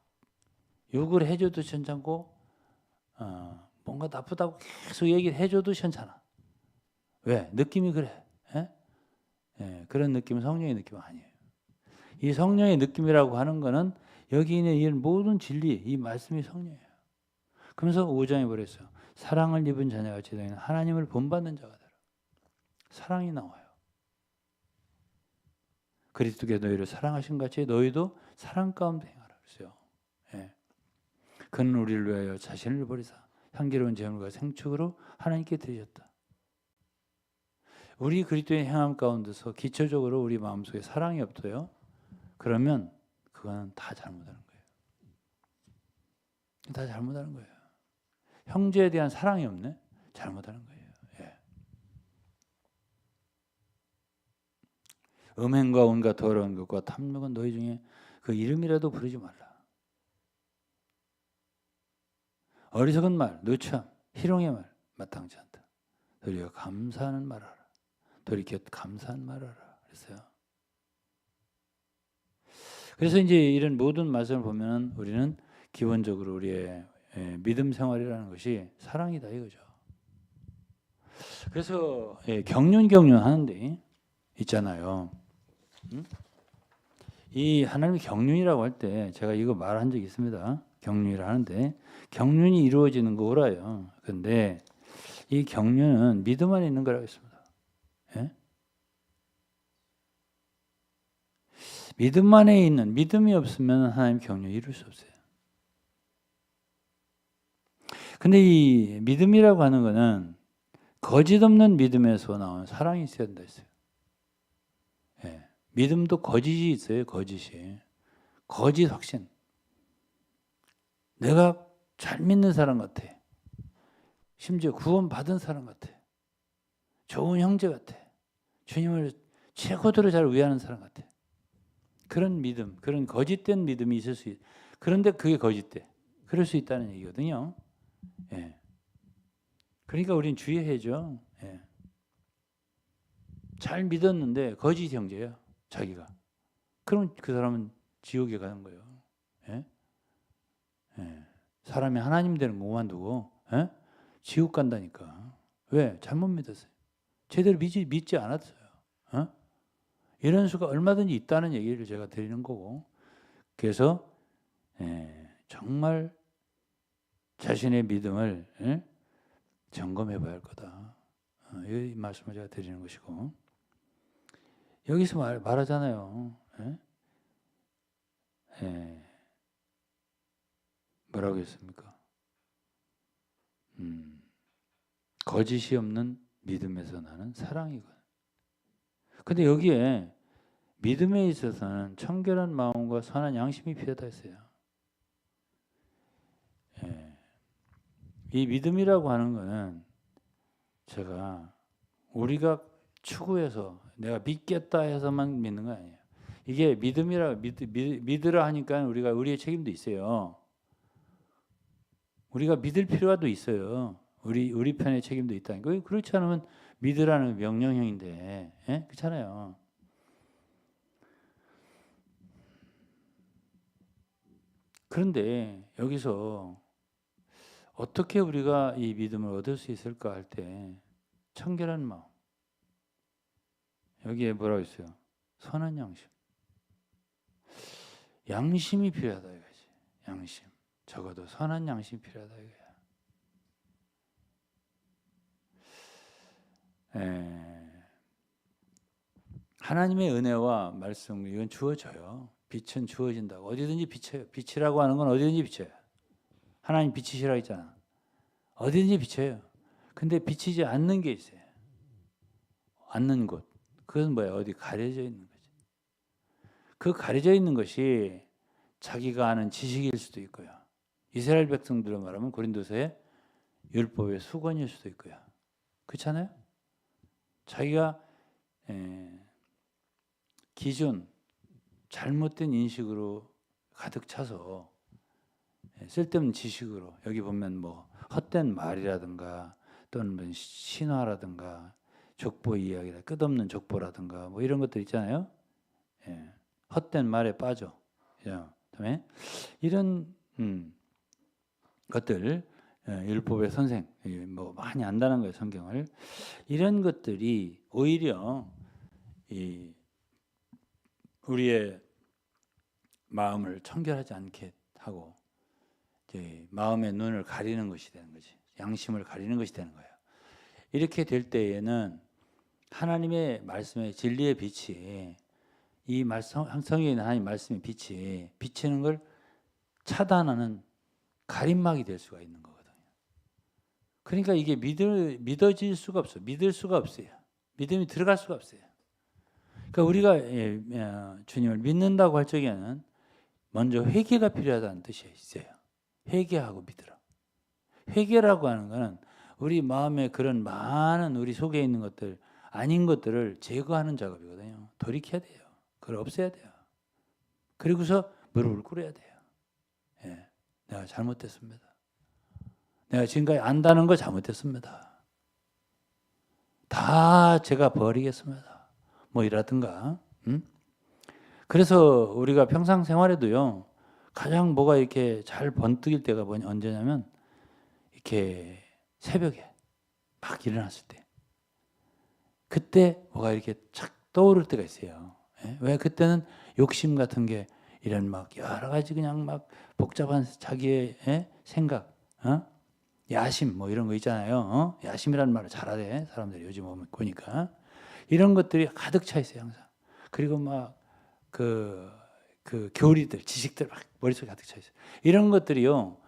욕을 해줘도 괜찮고 뭔가 나쁘다고 계속 얘기를 해줘도 괜찮아. 왜? 느낌이 그래. 그런 느낌은 성령의 느낌은 아니에요. 이 성령의 느낌이라고 하는 거는 여기 있는 이 모든 진리, 이 말씀이 성령이에요. 그러면서 5장에 그랬어요. 사랑을 입은 자녀같이 너희는 하나님을 본받는 자가 되라. 사랑이 나와요. 그리스도께서 너희를 사랑하신 같이 너희도 사랑 가운데 행하라 그랬어요. 그는 우리를 위하여 자신을 버리사 향기로운 제물과 생축으로 하나님께 드리셨다. 우리 그리스도의 행함 가운데서 기초적으로 우리 마음속에 사랑이 없어요. 그러면 그거는 다 잘못하는 거예요. 다 잘못하는 거예요. 형제에 대한 사랑이 없네? 잘못하는 거예요. 음행과 온갖 더러운 것과 탐욕은 너희 중에 그 이름이라도 부르지 말라. 어리석은 말, 누참, 희롱의 말 마땅치 않다. 도리어 감사하는 말하라. 돌이켜 감사한 말하라. 그랬어요. 그래서 이제 이런 모든 말씀을 보면 우리는 기본적으로 우리의 믿음 생활이라는 것이 사랑이다 이거죠. 그래서 경륜 하는데 있잖아요. 이 하나님의 경륜이라고 할 때 제가 이거 말한 적이 있습니다. 경륜이라 하는데 경륜이 이루어지는 거 알아요. 그런데 이 경륜은 믿음 안에 있는 거라고 했습니다. 예? 믿음 안에 있는, 믿음이 없으면 하나님 경륜 이룰 수 없어요. 근데 이 믿음이라고 하는 거는 거짓 없는 믿음에서 나온 사랑이 있어야 된다 했어요. 예. 믿음도 거짓이 있어요. 거짓이. 거짓 확신. 내가 잘 믿는 사람 같아. 심지어 구원받은 사람 같아. 좋은 형제 같아. 주님을 최고대로 잘 위하는 사람 같아. 그런 믿음, 그런 거짓된 믿음이 있을 수 있어요. 그런데 그게 거짓돼. 그럴 수 있다는 얘기거든요. 예. 그러니까 우리는 주의해야죠. 예. 잘 믿었는데 거짓 형제야, 자기가. 그럼 그 사람은 지옥에 가는 거예요. 예? 예. 사람이 하나님 되는 거 그만두고 예? 지옥 간다니까. 왜? 잘못 믿었어요. 제대로 믿지 않았어요. 어? 이런 수가 얼마든지 있다는 얘기를 제가 드리는 거고, 그래서 정말 자신의 믿음을 점검해 봐야 할 거다. 이 말씀을 제가 드리는 것이고, 여기서 말하잖아요. 뭐라고 했습니까? 거짓이 없는 믿음에서 나는 사랑이거든. 근데 여기에 믿음에 있어서는 청결한 마음과 선한 양심이 필요하다 했어요. 이 믿음이라고 하는 거는 제가 우리가 추구해서 내가 믿겠다 해서만 믿는 거 아니에요. 이게 믿으라 하니까 우리의 책임도 있어요. 우리가 믿을 필요도 있어요. 우리 편의 책임도 있다니까. 그렇지 않으면 믿으라는 명령형인데, 그렇잖아요. 그런데 여기서 어떻게 우리가 이 믿음을 얻을 수 있을까 할 때 청결한 마음. 여기에 뭐라고 있어요? 선한 양심. 양심이 필요하다 이거지. 양심. 적어도 선한 양심이 필요하다 이거야. 하나님의 은혜와 말씀 이건 주어져요. 빛은 주어진다고. 어디든지 비쳐요. 빛이라고 하는 건 어디든지 비쳐요. 하나님 비치시라고 했잖아. 어디든지 비쳐요. 근데 비치지 않는 게 있어요. 않는 곳. 그건 뭐야? 어디 가려져 있는 거지. 그 가려져 있는 것이 자기가 아는 지식일 수도 있고요. 이스라엘 백성들로 말하면 고린도서의 율법의 수건일 수도 있고요. 그렇잖아요? 자기가 기존 잘못된 인식으로 가득 차서 쓸데없는 지식으로 여기 보면 뭐 헛된 말이라든가 또는 뭐 신화라든가 족보 이야기라 끝없는 족보라든가 뭐 이런 것들 있잖아요. 헛된 말에 빠져. 그다음에 이런 것들 율법의 선생 뭐 많이 안다는 거예요. 성경을. 이런 것들이 오히려 우리의 마음을 청결하지 않게 하고 이제 마음의 눈을 가리는 것이 되는 거지. 양심을 가리는 것이 되는 거예요. 이렇게 될 때에는 하나님의 말씀의 진리의 빛이 이 말씀 성경에 있는 하나님 말씀의 빛이 비치는 걸 차단하는 가림막이 될 수가 있는 거거든요. 그러니까 이게 믿어질 수가 없어요. 믿을 수가 없어요. 믿음이 들어갈 수가 없어요. 그러니까 우리가 주님을 믿는다고 할 적에는 먼저 회개가 필요하다는 뜻이 있어요. 회개하고 믿으라. 회개라고 하는 것은 우리 마음에 그런 많은 우리 속에 있는 것들 아닌 것들을 제거하는 작업이거든요. 돌이켜야 돼요. 그걸 없애야 돼요. 그리고서 무릎을 꿇어야 돼요. 예, 내가 잘못됐습니다. 내가 지금까지 안다는 거 잘못됐습니다. 다 제가 버리겠습니다. 뭐 이라든가. 그래서 우리가 평상생활에도요. 가장 뭐가 이렇게 잘 번뜩일 때가 언제냐면 이렇게 새벽에 막 일어났을 때. 그때 뭐가 이렇게 착 떠오를 때가 있어요. 예? 왜 그때는 욕심 같은 게 이런 막 여러 가지 그냥 막 복잡한 자기의 생각, 야심 뭐 이런 거 있잖아요. 야심이라는 말을 잘하대 사람들이 요즘 보니까 이런 것들이 가득 차 있어요 항상. 그리고 막 그 교리들, 지식들 막 머릿속에 가득 차 있어요. 이런 것들이요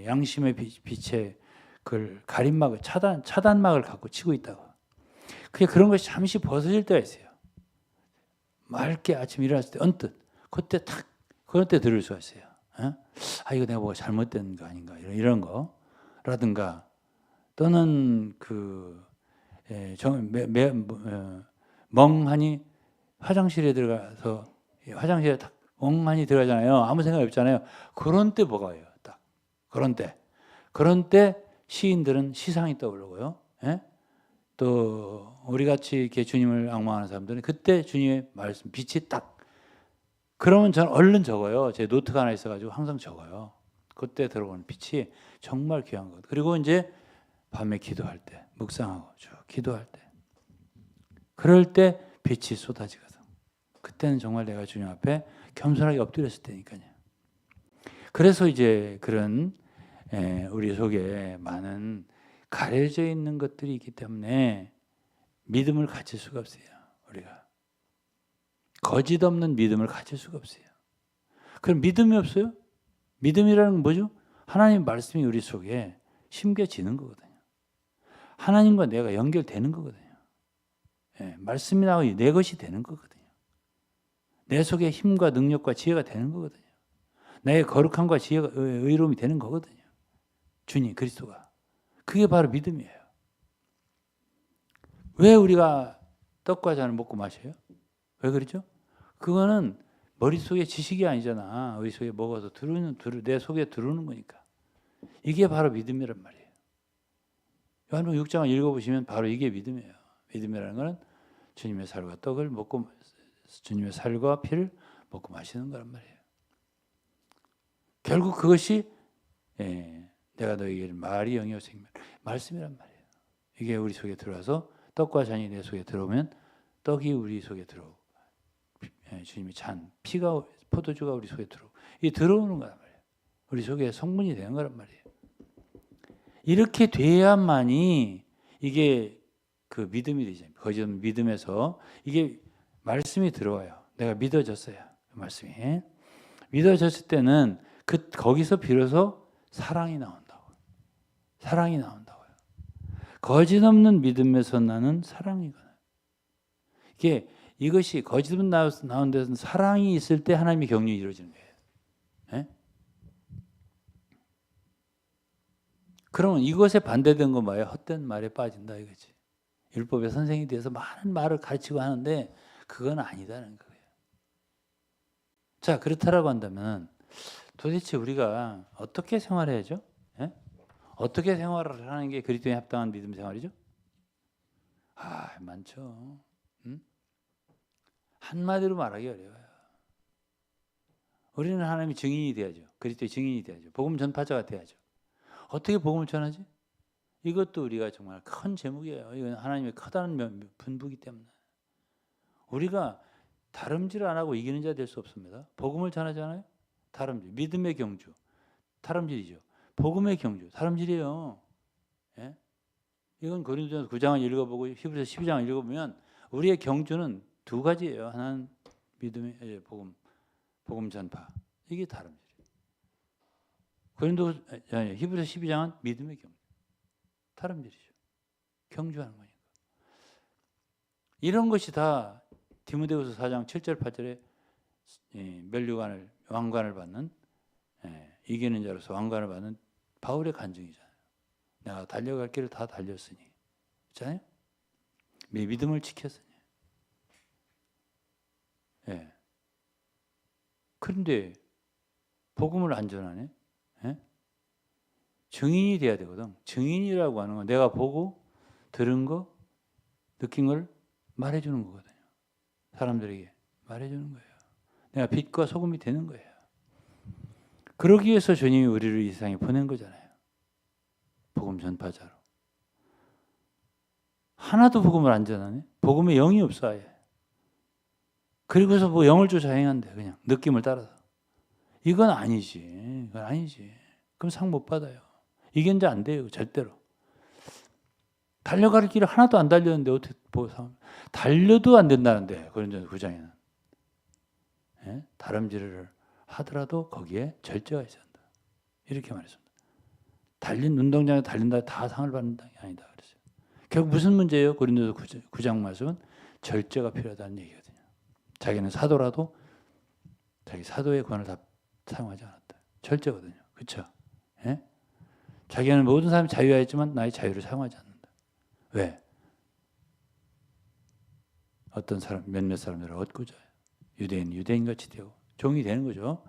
양심의 빛에 그 가림막을 차단막을 갖고 치고 있다고. 그런 것이 잠시 벗어질 때가 있어요. 맑게 아침 일어났을 때 언뜻 그때 탁 그런 때 들을 수가 있어요. 아 이거 내가 뭐가 잘못된 거 아닌가 이런 거라든가 또는 멍하니 화장실에 들어가서 화장실에 딱 멍하니 들어가잖아요. 아무 생각 없잖아요. 그런 때 뭐가 와요? 딱 그런 때 시인들은 시상이 떠오르고요. 또 우리 같이 이렇게 주님을 앙망하는 사람들은 그때 주님의 말씀 빛이 딱 그러면 저는 얼른 적어요. 제 노트가 하나 있어가지고 항상 적어요. 그때 들어오는 빛이 정말 귀한 것. 그리고 이제 밤에 기도할 때 묵상하고 쭉 기도할 때 그럴 때 빛이 쏟아지거든. 그때는 정말 내가 주님 앞에 겸손하게 엎드렸을 때니까요. 그래서 이제 그런 우리 속에 많은 가려져 있는 것들이 있기 때문에 믿음을 가질 수가 없어요. 우리가 거짓 없는 믿음을 가질 수가 없어요. 그럼 믿음이 없어요? 믿음이라는 건 뭐죠? 하나님 말씀이 우리 속에 심겨지는 거거든요. 하나님과 내가 연결되는 거거든요. 말씀이 나오니 내 것이 되는 거거든요. 내 속에 힘과 능력과 지혜가 되는 거거든요. 나의 거룩함과 지혜가 의로움이 되는 거거든요. 주님 그리스도가. 그게 바로 믿음이에요. 왜 우리가 떡과 잔을 먹고 마셔요? 왜 그러죠? 그거는 머릿속에 지식이 아니잖아. 우리 속에 먹어서 내 속에 들어오는 거니까. 이게 바로 믿음이란 말이에요. 요한복음 6장을 읽어보시면 바로 이게 믿음이에요. 믿음이라는 것은 주님의 살과 떡을 먹고 주님의 살과 피를 먹고 마시는 거란 말이에요. 결국 그것이 내가 너에게 말이 영이요 생명 말씀이란 말이에요. 이게 우리 속에 들어와서 떡과 잔이 내 속에 들어오면 떡이 우리 속에 들어오고 주님의 잔, 피가 포도주가 우리 속에 들어오고 이 들어오는 거란 말이에요. 우리 속에 성분이 되는 거란 말이에요. 이렇게 돼야만이 이게 그 믿음이 되죠. 거짓 믿음에서 이게 말씀이 들어와요. 내가 믿어졌어요. 그 말씀이 믿어졌을 때는 거기서 비로소 사랑이 나온다고. 사랑이 나온다고요. 거짓 없는 믿음에서 나는 사랑이거든요. 이것이 거짓 없는 나온 데서는 사랑이 있을 때 하나님의 경륜이 이루어지는 거예요. 그러면 이것에 반대된 건 뭐예요? 헛된 말에 빠진다 이거지. 율법의 선생이 돼서 많은 말을 가르치고 하는데 그건 아니다는 거예요. 자, 그렇다라고 한다면 도대체 우리가 어떻게 생활해야죠? 어떻게 생활을 하는 게 그리스도에 합당한 믿음 생활이죠? 많죠. 한마디로 말하기 어려워요. 우리는 하나님의 증인이 돼야죠. 그리스도의 증인이 돼야죠. 복음 전파자가 돼야죠. 어떻게 복음을 전하지? 이것도 우리가 정말 큰 제목이에요. 이건 하나님의 커다란 분부이기 때문에 우리가 다름질 안 하고 이기는 자 될 수 없습니다. 복음을 전하잖아요. 다름질, 믿음의 경주, 다름질이죠. 복음의 경주, 다름질이에요. 이건 고린도전서 9장을 읽어보고 히브리서 12장을 읽어보면 우리의 경주는 두 가지예요. 하나는 믿음의 복음 전파. 이게 다름질이에요. 히브리서 12장은 믿음의 경주. 다름질이죠. 경주하는 거니까. 이런 것이 다 디모데후서 4장 7절 8절에 왕관을 받는 이기는 자로서 왕관을 받는 바울의 간증이잖아요. 내가 달려갈 길을 다 달렸으니. 그렇잖아요? 믿음을 지켰으니. 예. 그런데 복음을 안 전하네. 예? 증인이 돼야 되거든. 증인이라고 하는 건 내가 보고 들은 거, 느낀 걸 말해주는 거거든요. 사람들에게 말해주는 거예요. 내가 빛과 소금이 되는 거예요. 그러기 위해서 주님이 우리를 이 세상에 보낸 거잖아요. 복음 전파자로. 하나도 복음을 안 전하네. 복음에 영이 없어 아예. 그리고서 뭐 영을 쫓아 행한대. 그냥 느낌을 따라서. 이건 아니지. 이건 아니지. 그럼 상 못 받아요. 이게 이제 안 돼요. 절대로. 달려갈 길을 하나도 안 달렸는데 어떻게 달려도 안 된다는데 고린도전서 9장에는. 예? 다름질을 하더라도 거기에 절제가 있어야 한다. 이렇게 말했습니다. 달린 운동장에 달린다 다 상을 받는 게 아니다 그랬어요. 결국 무슨 문제예요? 고린도전서 9장 말씀은 절제가 필요하다는 얘기거든요. 자기는 사도라도 자기 사도의 권을 다 사용하지 않았다. 절제거든요. 그렇죠? 예? 자기는 모든 사람이 자유하였지만 나의 자유를 사용하지 않는다. 왜? 어떤 사람, 몇몇 사람들을 얻고자 유대인 유대인같이 되고 종이 되는 거죠.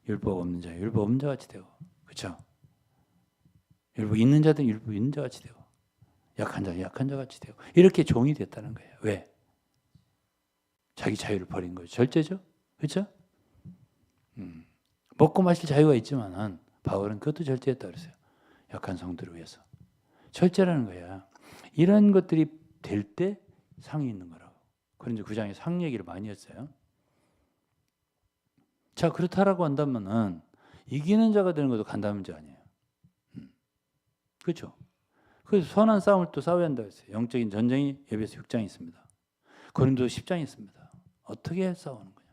율법 없는 자 율법 없는 자같이 되고 그렇죠? 율법 있는 자든 율법 있는 자같이 되고 약한 자 약한 자같이 되고 이렇게 종이 됐다는 거예요. 왜? 자기 자유를 버린 거죠. 절제죠. 그렇죠? 먹고 마실 자유가 있지만은 바울은 그것도 절제했다 그랬어요. 약한 성도를 위해서. 절제라는 거야. 이런 것들이 될 때 상이 있는 거라고. 그런데 9장에 상 얘기를 많이 했어요. 자, 그렇다라고 한다면은 이기는 자가 되는 것도 간단한 문제 아니에요. 그렇죠? 그래서 선한 싸움을 또 싸워야 한다고 했어요. 영적인 전쟁이 에베소 6장에 있습니다. 고린도 10장에 있습니다. 어떻게 싸우는 거냐?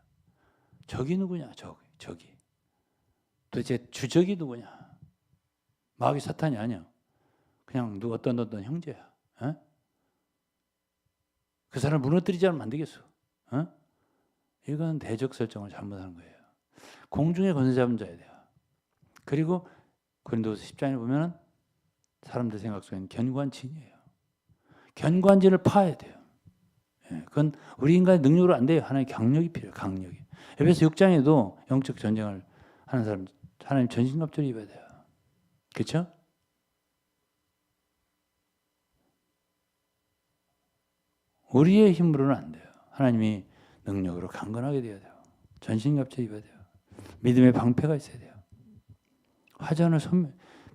적이 누구냐? 적이. 도대체 주적이 누구냐? 마귀 사탄이 아니야. 그냥 어떤 형제야. 에? 그 사람을 무너뜨리지 않으면 안 되겠어. 에? 이건 대적 설정을 잘못하는 거예요. 공중의 권세 잡은 자야 돼요. 그리고 고린도서 10장에 보면 사람들 생각 속에는 견고한진이에요. 견고한진을 파야 돼요. 예, 그건 우리 인간의 능력으로 안 돼요. 하나님의 강력이 필요해요. 강력이. 에베소 6장에도 영적 전쟁을 하는 사람 하나님 전신갑주를 입어야 돼요. 그렇죠? 우리의 힘으로는 안 돼요. 하나님이 능력으로 강건하게 되어야 돼요. 전신갑주 입어야 돼요. 믿음의 방패가 있어야 돼요. 화전을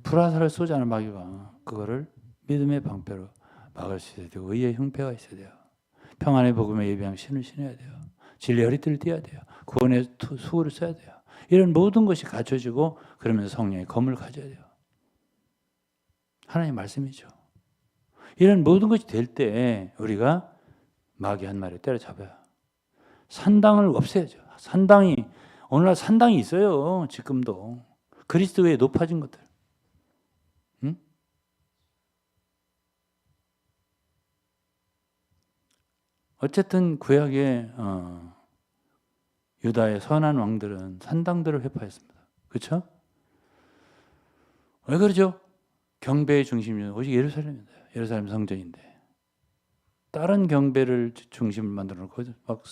불화살을 쏘지 않은 마귀가 그거를 믿음의 방패로 막을 수 있어야 되고 의의 형패가 있어야 돼요. 평안의 복음에 예비한 신을 신어야 돼요. 진리의 허리띠를 띠어야 돼요. 구원의 수호를 써야 돼요. 이런 모든 것이 갖춰지고 그러면서 성령의 검을 가져야 돼요. 하나님의 말씀이죠. 이런 모든 것이 될 때 우리가 마귀 한 마리 때려잡아요. 산당을 없애야죠. 오늘날 산당이 있어요. 지금도. 그리스도에 높아진 것들. 응? 어쨌든 구약의 유다의 선한 왕들은 산당들을 회파했습니다. 그렇죠? 왜 그러죠? 경배의 중심이 오직 예루살렘입니다. 예루살렘 성전인데 다른 경배를 중심을 만들어 놓고 막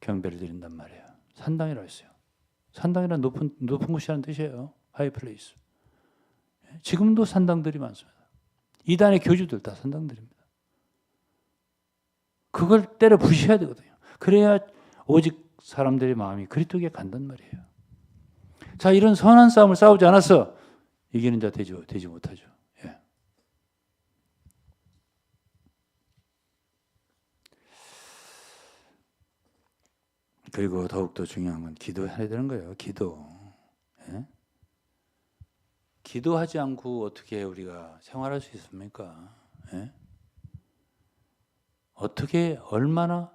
경배를 드린단 말이에요. 산당이라고 했어요. 산당이란 높은 곳이라는 뜻이에요. 하이플레이스. 지금도 산당들이 많습니다. 이단의 교주들 다 산당들입니다. 그걸 때려 부셔야 되거든요. 그래야 오직 사람들의 마음이 그리스도께 간단 말이에요. 자, 이런 선한 싸움을 싸우지 않아서 이기는 자 되지 못하죠. 예. 그리고 더욱더 중요한 건 기도해야 되는 거예요. 기도. 예? 기도하지 않고 어떻게 우리가 생활할 수 있습니까? 예? 어떻게 얼마나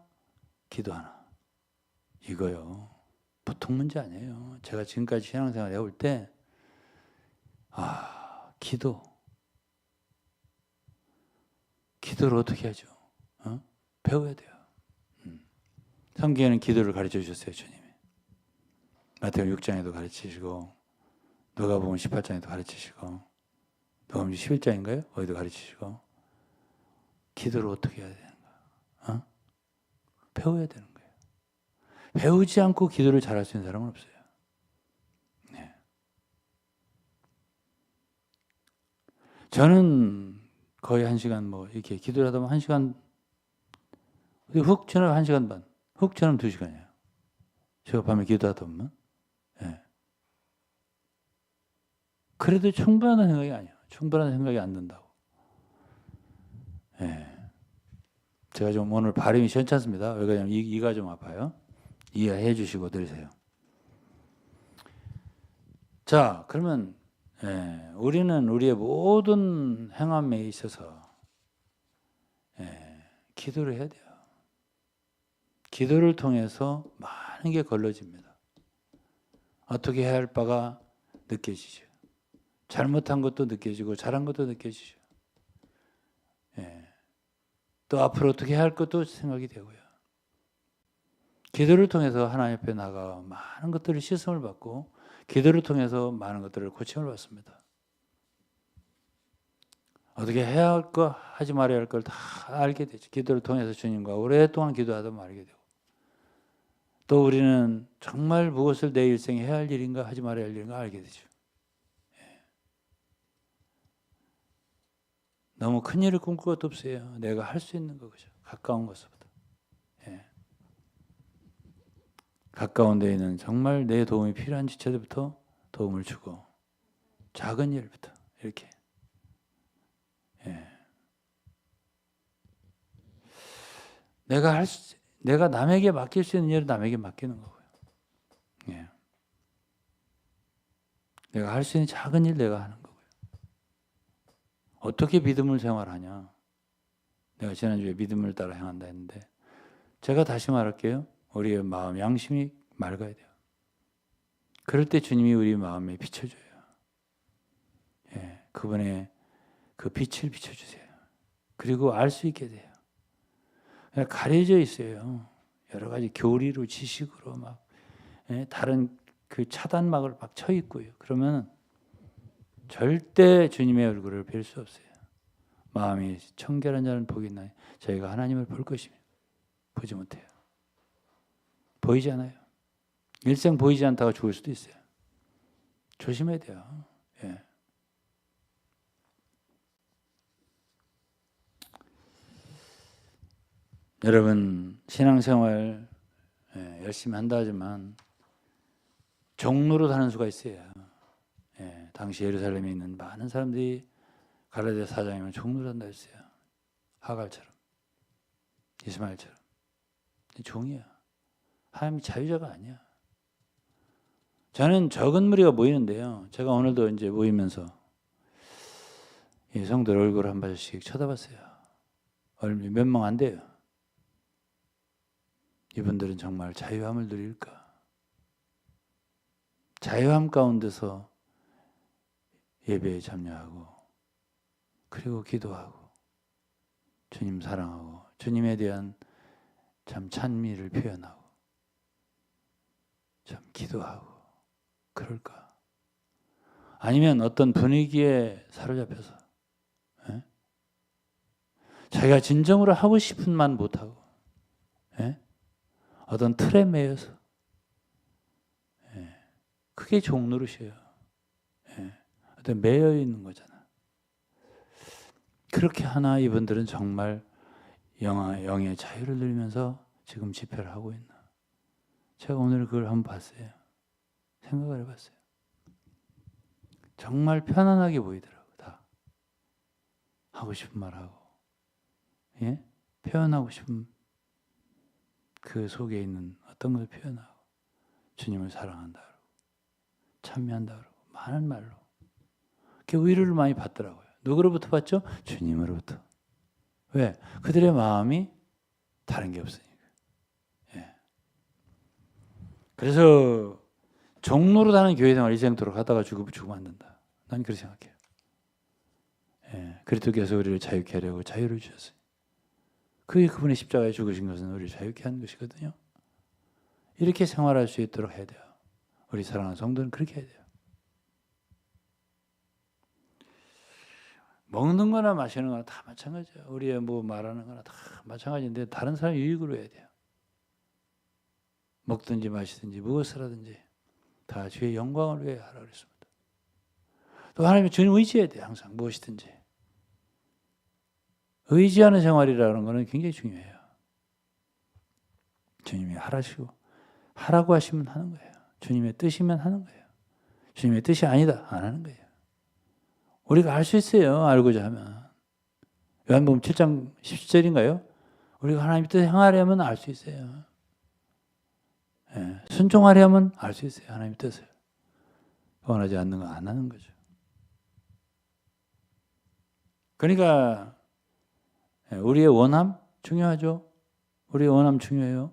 기도하나? 이거요. 보통 문제 아니에요. 제가 지금까지 신앙생활 해올 때 기도를 어떻게 하죠? 배워야 돼요. 성경에는 기도를 가르쳐 주셨어요. 주님이. 마태복음 6장에도 가르치시고 누가복음 18장에도 가르치시고 누가복음 11장인가요? 거기도 가르치시고 기도를 어떻게 해야 되는 거야? 배워야 되는 거예요. 배우지 않고 기도를 잘할 수 있는 사람은 없어요. 네. 저는 거의 1시간 뭐 이렇게 기도를 하다 보면 1시간 훅 지나면 1시간 반, 훅 지나면 2시간이에요. 제가 밤에 기도하다 보면. 네. 그래도 충분한 생각이 아니에요. 충분한 생각이 안 든다고. 네. 제가 좀 오늘 발음이 시원찮습니다. 왜 그러냐면 이가 좀 아파요. 이해해 주시고 들으세요. 자, 그러면 우리는 우리의 모든 행함에 있어서 기도를 해야 돼요. 기도를 통해서 많은 게 걸러집니다. 어떻게 해야 할 바가 느껴지죠. 잘못한 것도 느껴지고 잘한 것도 느껴지죠. 또 앞으로 어떻게 해야 할 것도 생각이 되고요. 기도를 통해서 하나님 앞에 나가 많은 것들을 씻음을 받고 기도를 통해서 많은 것들을 고침을 받습니다. 어떻게 해야 할 거, 하지 말아야 할 걸 다 알게 되죠. 기도를 통해서 주님과 오랫동안 기도하다 보면 알게 되고 또 우리는 정말 무엇을 내 일생에 해야 할 일인가 하지 말아야 할 일인가 알게 되죠. 너무 큰 일을 꿈꿀 것도 없어요. 내가 할 수 있는 거 그죠. 가까운 것부터. 가까운 데 있는 정말 내 도움이 필요한 지체들부터 도움을 주고 작은 일부터 이렇게 내가 남에게 맡길 수 있는 일을 남에게 맡기는 거고요. 내가 할 수 있는 작은 일 내가 하는 거고요. 어떻게 믿음을 생활하냐? 내가 지난주에 믿음을 따라 행한다 했는데 제가 다시 말할게요. 우리의 마음, 양심이 맑아야 돼요. 그럴 때 주님이 우리 마음에 비춰줘요. 그분의 그 빛을 비춰주세요. 그리고 알 수 있게 돼요. 그냥 가려져 있어요. 여러 가지 교리로 지식으로 막 다른 그 차단막을 막 쳐 있고요. 그러면 절대 주님의 얼굴을 뵐 수 없어요. 마음이 청결한 자는 복이 있나니 저희가 하나님을 볼 것입니다. 보지 못해요. 보이지 않아요. 일생 보이지 않다가 죽을 수도 있어요. 조심해야 돼요. 여러분 신앙생활 열심히 한다 하지만 종로로 사는 수가 있어요. 당시 예루살렘에 있는 많은 사람들이 갈라디아 4장이면 종로로 산다 했어요. 하갈처럼 이스마엘처럼 종이야. 하나님이 자유자가 아니야. 저는 적은 무리가 모이는데요. 제가 오늘도 이제 모이면서 성도들 얼굴을 한 번씩 쳐다봤어요. 몇 명 안 돼요. 이분들은 정말 자유함을 누릴까? 자유함 가운데서 예배에 참여하고 그리고 기도하고 주님 사랑하고 주님에 대한 참 찬미를 표현하고 참 기도하고 그럴까? 아니면 어떤 분위기에 사로잡혀서 자기가 진정으로 하고 싶은 만 못하고 어떤 틀에 매여서 그게 종노릇이에요. 어떤 매여 있는 거잖아. 그렇게 하나 이분들은 정말 영의 자유를 누리면서 지금 집회를 하고 있나. 제가 오늘 그걸 한번 봤어요. 생각을 해봤어요. 정말 편안하게 보이더라고. 다 하고 싶은 말하고 표현하고 싶은 그 속에 있는 어떤 것을 표현하고 주님을 사랑한다 그러고 찬미한다 그러고 많은 말로 그 위로를 많이 받더라고요. 누구로부터 받죠? 주님으로부터. 왜? 그들의 마음이 다른 게 없으니까. 그래서 종로로 다는 교회 생활 일생토록 하다가 죽으면 안 된다. 난 그렇게 생각해요. 그리스도께서 우리를 자유케 하려고 자유를 주셨어요. 그게 그분의 십자가에 죽으신 것은 우리를 자유케 하는 것이거든요. 이렇게 생활할 수 있도록 해야 돼요. 우리 사랑하는 성도는 그렇게 해야 돼요. 먹는 거나 마시는 거나 다 마찬가지야. 우리의 뭐 말하는 거나 다 마찬가지인데 다른 사람 유익으로 해야 돼요. 먹든지 마시든지 무엇을 하든지 다 주의 영광을 위해 하라 그랬습니다. 또 하나님의 주님 의지해야 돼요. 항상 무엇이든지. 의지하는 생활이라는 것은 굉장히 중요해요. 주님이 하라시고 하라고 하시면 하는 거예요. 주님의 뜻이면 하는 거예요. 주님의 뜻이 아니다 안 하는 거예요. 우리가 알 수 있어요. 알고자 하면. 요한복음 7장 17절인가요? 우리가 하나님의 뜻에 행하려면 알 수 있어요. 예, 순종하려면 알 수 있어요. 하나님의 뜻을. 원하지 않는 건 안 하는 거죠. 그러니까 우리의 원함 중요하죠. 우리의 원함 중요해요.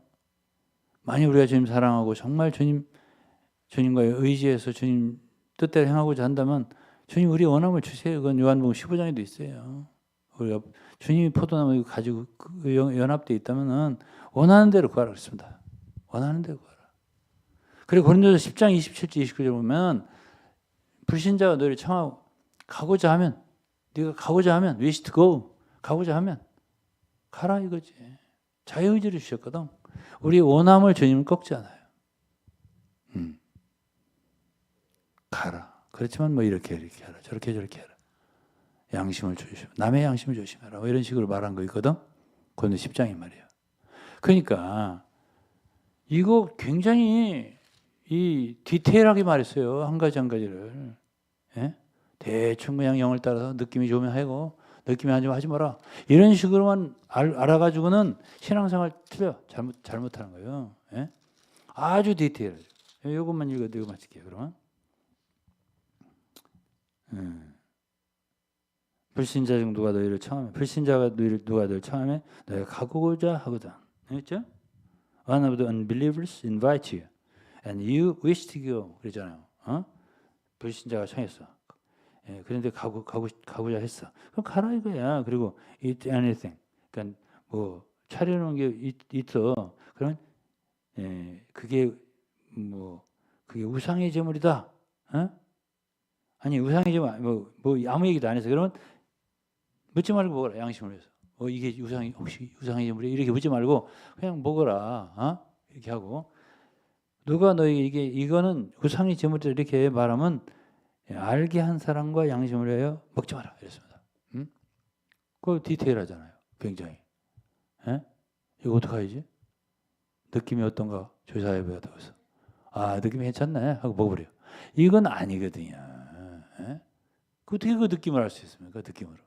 만약 우리가 주님 사랑하고 정말 주님과의 의지해서 주님 뜻대로 행하고자 한다면 주님 우리의 원함을 주세요. 그건 요한복음 15장에도 있어요. 우리가 주님이 포도나무 가지고 연합되어 있다면 원하는 대로 구하라 그랬습니다. 원하는 대로 구하라. 그리고 고린도서 10장 27절 29절 보면 불신자가 너를 청하고 가고자 하면 네가 가고자 하면 wish to go 가고자 하면 가라 이거지. 자유의지를 주셨거든. 우리 원함을 주님은 꺾지 않아요. 가라. 그렇지만 뭐 이렇게 하라. 저렇게 해라. 양심을 조심하라. 남의 양심을 조심하라. 뭐 이런 식으로 말한 거 있거든. 고린도 10장이 말이에요. 그러니까 이거 굉장히 이 디테일하게 말했어요. 한 가지 한 가지를. 예? 대충 그냥 영을 따라서 느낌이 좋으면 하고 느낌이 안 좋으면 하지 마라. 이런 식으로만 알아가지고는 신앙생활 틀려. 잘못하는 거예요. 예? 아주 디테일하죠. 이것만 읽어도 이거 맞을게요. 그러면. 불신자 중 누가 너희를 청하면 불신자가 누가 너희를 청하면 너희가 가고자 하거든. 알겠죠? One of the unbelievers invite you and you wish to go. 그러잖아요. 불신자가 청했어. 예, 그런데 가고자 했어. 그럼 가라 이거야. 그리고 eat anything. 그러니까 뭐 차려놓은 게 있어. 그러면 그게 우상의 제물이다. 아니 우상의 제물 뭐 아무 얘기도 안 해서 그러면 묻지 말고 먹어라. 양심을 위해서. 이게 혹시 우상의 제물이 이렇게 묻지 말고 그냥 먹어라. 이렇게 하고 누가 너에게 이거는 우상의 제물이다 이렇게 말하면 알게 한 사람과 양심을 위하여 먹지 마라 이랬습니다. 그거 디테일하잖아요. 굉장히. 이거 어떡하지? 느낌이 어떤가 조사해봐야 되겠어. 느낌이 괜찮네 하고 먹어버려. 이건 아니거든요. 어떻게 그 느낌을 알 수 있습니까? 그 느낌으로.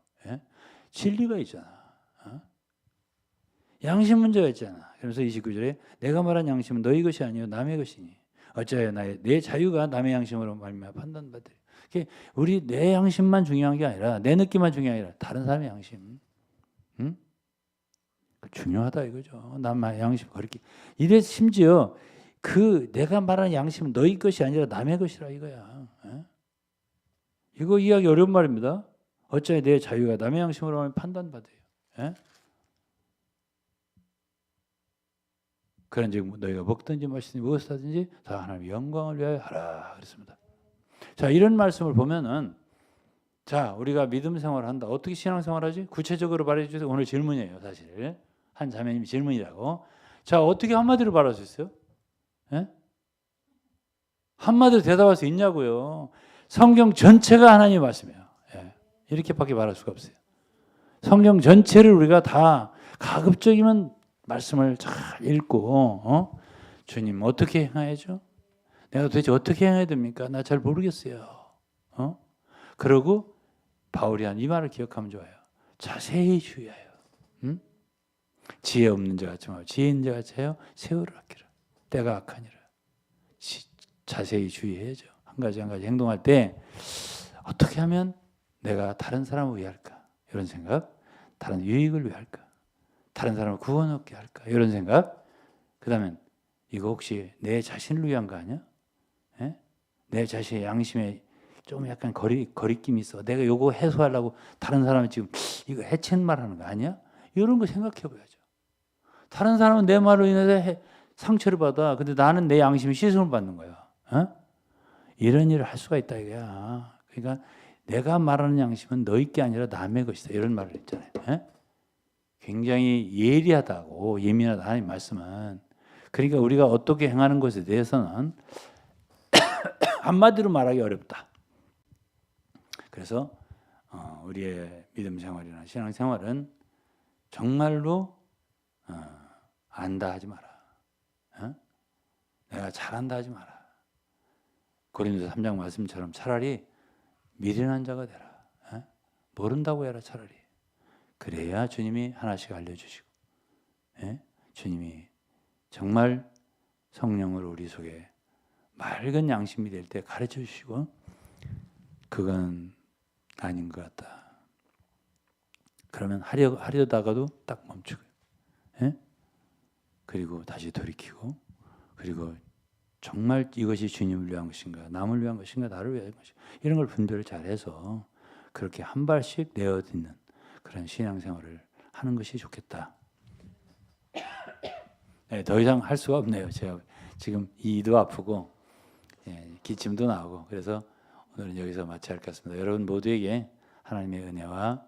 진리가 있잖아. 양심 문제가 있잖아. 그래서 29절에 내가 말한 양심은 너희 것이 아니요 남의 것이니 어찌하여 내 자유가 남의 양심으로 말미암아 판단받으리. 우리 내 양심만 중요한 게 아니라 내 느낌만 중요한 게 아니라 다른 사람의 양심. 중요하다 이거죠. 남의 양심 거리기. 이래 심지어 그 내가 말하는 양심은 너희 것이 아니라 남의 것이라 이거야. 이거 이해하기 어려운 말입니다. 어찌하여 내 자유가 남의 양심으로 하면 판단받아요. 그런즉 너희가 먹든지 마시든지 무엇을 하든지 다 하나님의 영광을 위하여 하라 그랬습니다. 자, 이런 말씀을 보면은 자, 우리가 믿음 생활을 한다. 어떻게 신앙 생활하지? 구체적으로 말해 주세요. 오늘 질문이에요, 사실. 한 자매님이 질문이라고. 자, 어떻게 한마디로 말할 수 있어요? 한마디로 대답할 수 있냐고요. 성경 전체가 하나님의 말씀이에요. 이렇게밖에 말할 수가 없어요. 성경 전체를 우리가 다 가급적이면 말씀을 잘 읽고 주님 어떻게 행해야죠? 내가 도대체 어떻게 행해야 됩니까? 나 잘 모르겠어요. 그러고 바울이 한 이 말을 기억하면 좋아요. 자세히 주의하여. 지혜 없는 자 같지 말고 지혜 있는 자 같이 하여 세월을 아끼라. 때가 악하니라. 자세히 주의해야죠. 한 가지 한 가지 행동할 때 어떻게 하면 내가 다른 사람을 위할까? 이런 생각. 다른 유익을 위할까? 다른 사람을 구원 얻게 할까? 이런 생각. 그 다음에 이거 혹시 내 자신을 위한 거 아니야? 내 자신의 양심에 좀 약간 거리낌이 있어. 내가 요거 해소하려고 다른 사람이 지금 이거 해친 말 하는 거 아니야? 이런 거 생각해 봐야죠. 다른 사람은 내 말로 인해서 상처를 받아. 근데 나는 내 양심이 시선을 받는 거야. 이런 일을 할 수가 있다 이거야. 그러니까 내가 말하는 양심은 너희 게 아니라 남의 것이다. 이런 말을 했잖아요. 예? 굉장히 예리하다고 예민하다 하나님 말씀은. 그러니까 우리가 어떻게 행하는 것에 대해서는 한마디로 말하기 어렵다. 그래서 우리의 믿음 생활이나 신앙 생활은 정말로 안다 하지 마라. 내가 잘한다 하지 마라. 고린도서 3장 말씀처럼 차라리 미련한 자가 되라. 모른다고 해라 차라리. 그래야 주님이 하나씩 알려주시고 주님이 정말 성령을 우리 속에 맑은 양심이 될 때 가르쳐 주시고 그건 아닌 것 같다. 그러면 하려다가도 딱 멈추고 그리고 다시 돌이키고 그리고 정말 이것이 주님을 위한 것인가 남을 위한 것인가 나를 위한 것인가 이런 걸 분별을 잘해서 그렇게 한 발씩 내어듣는 그런 신앙생활을 하는 것이 좋겠다. 네, 더 이상 할 수가 없네요. 제가 지금 이도 아프고 기침도 나오고 그래서 오늘은 여기서 마쳐야 할 것 같습니다. 여러분 모두에게 하나님의 은혜와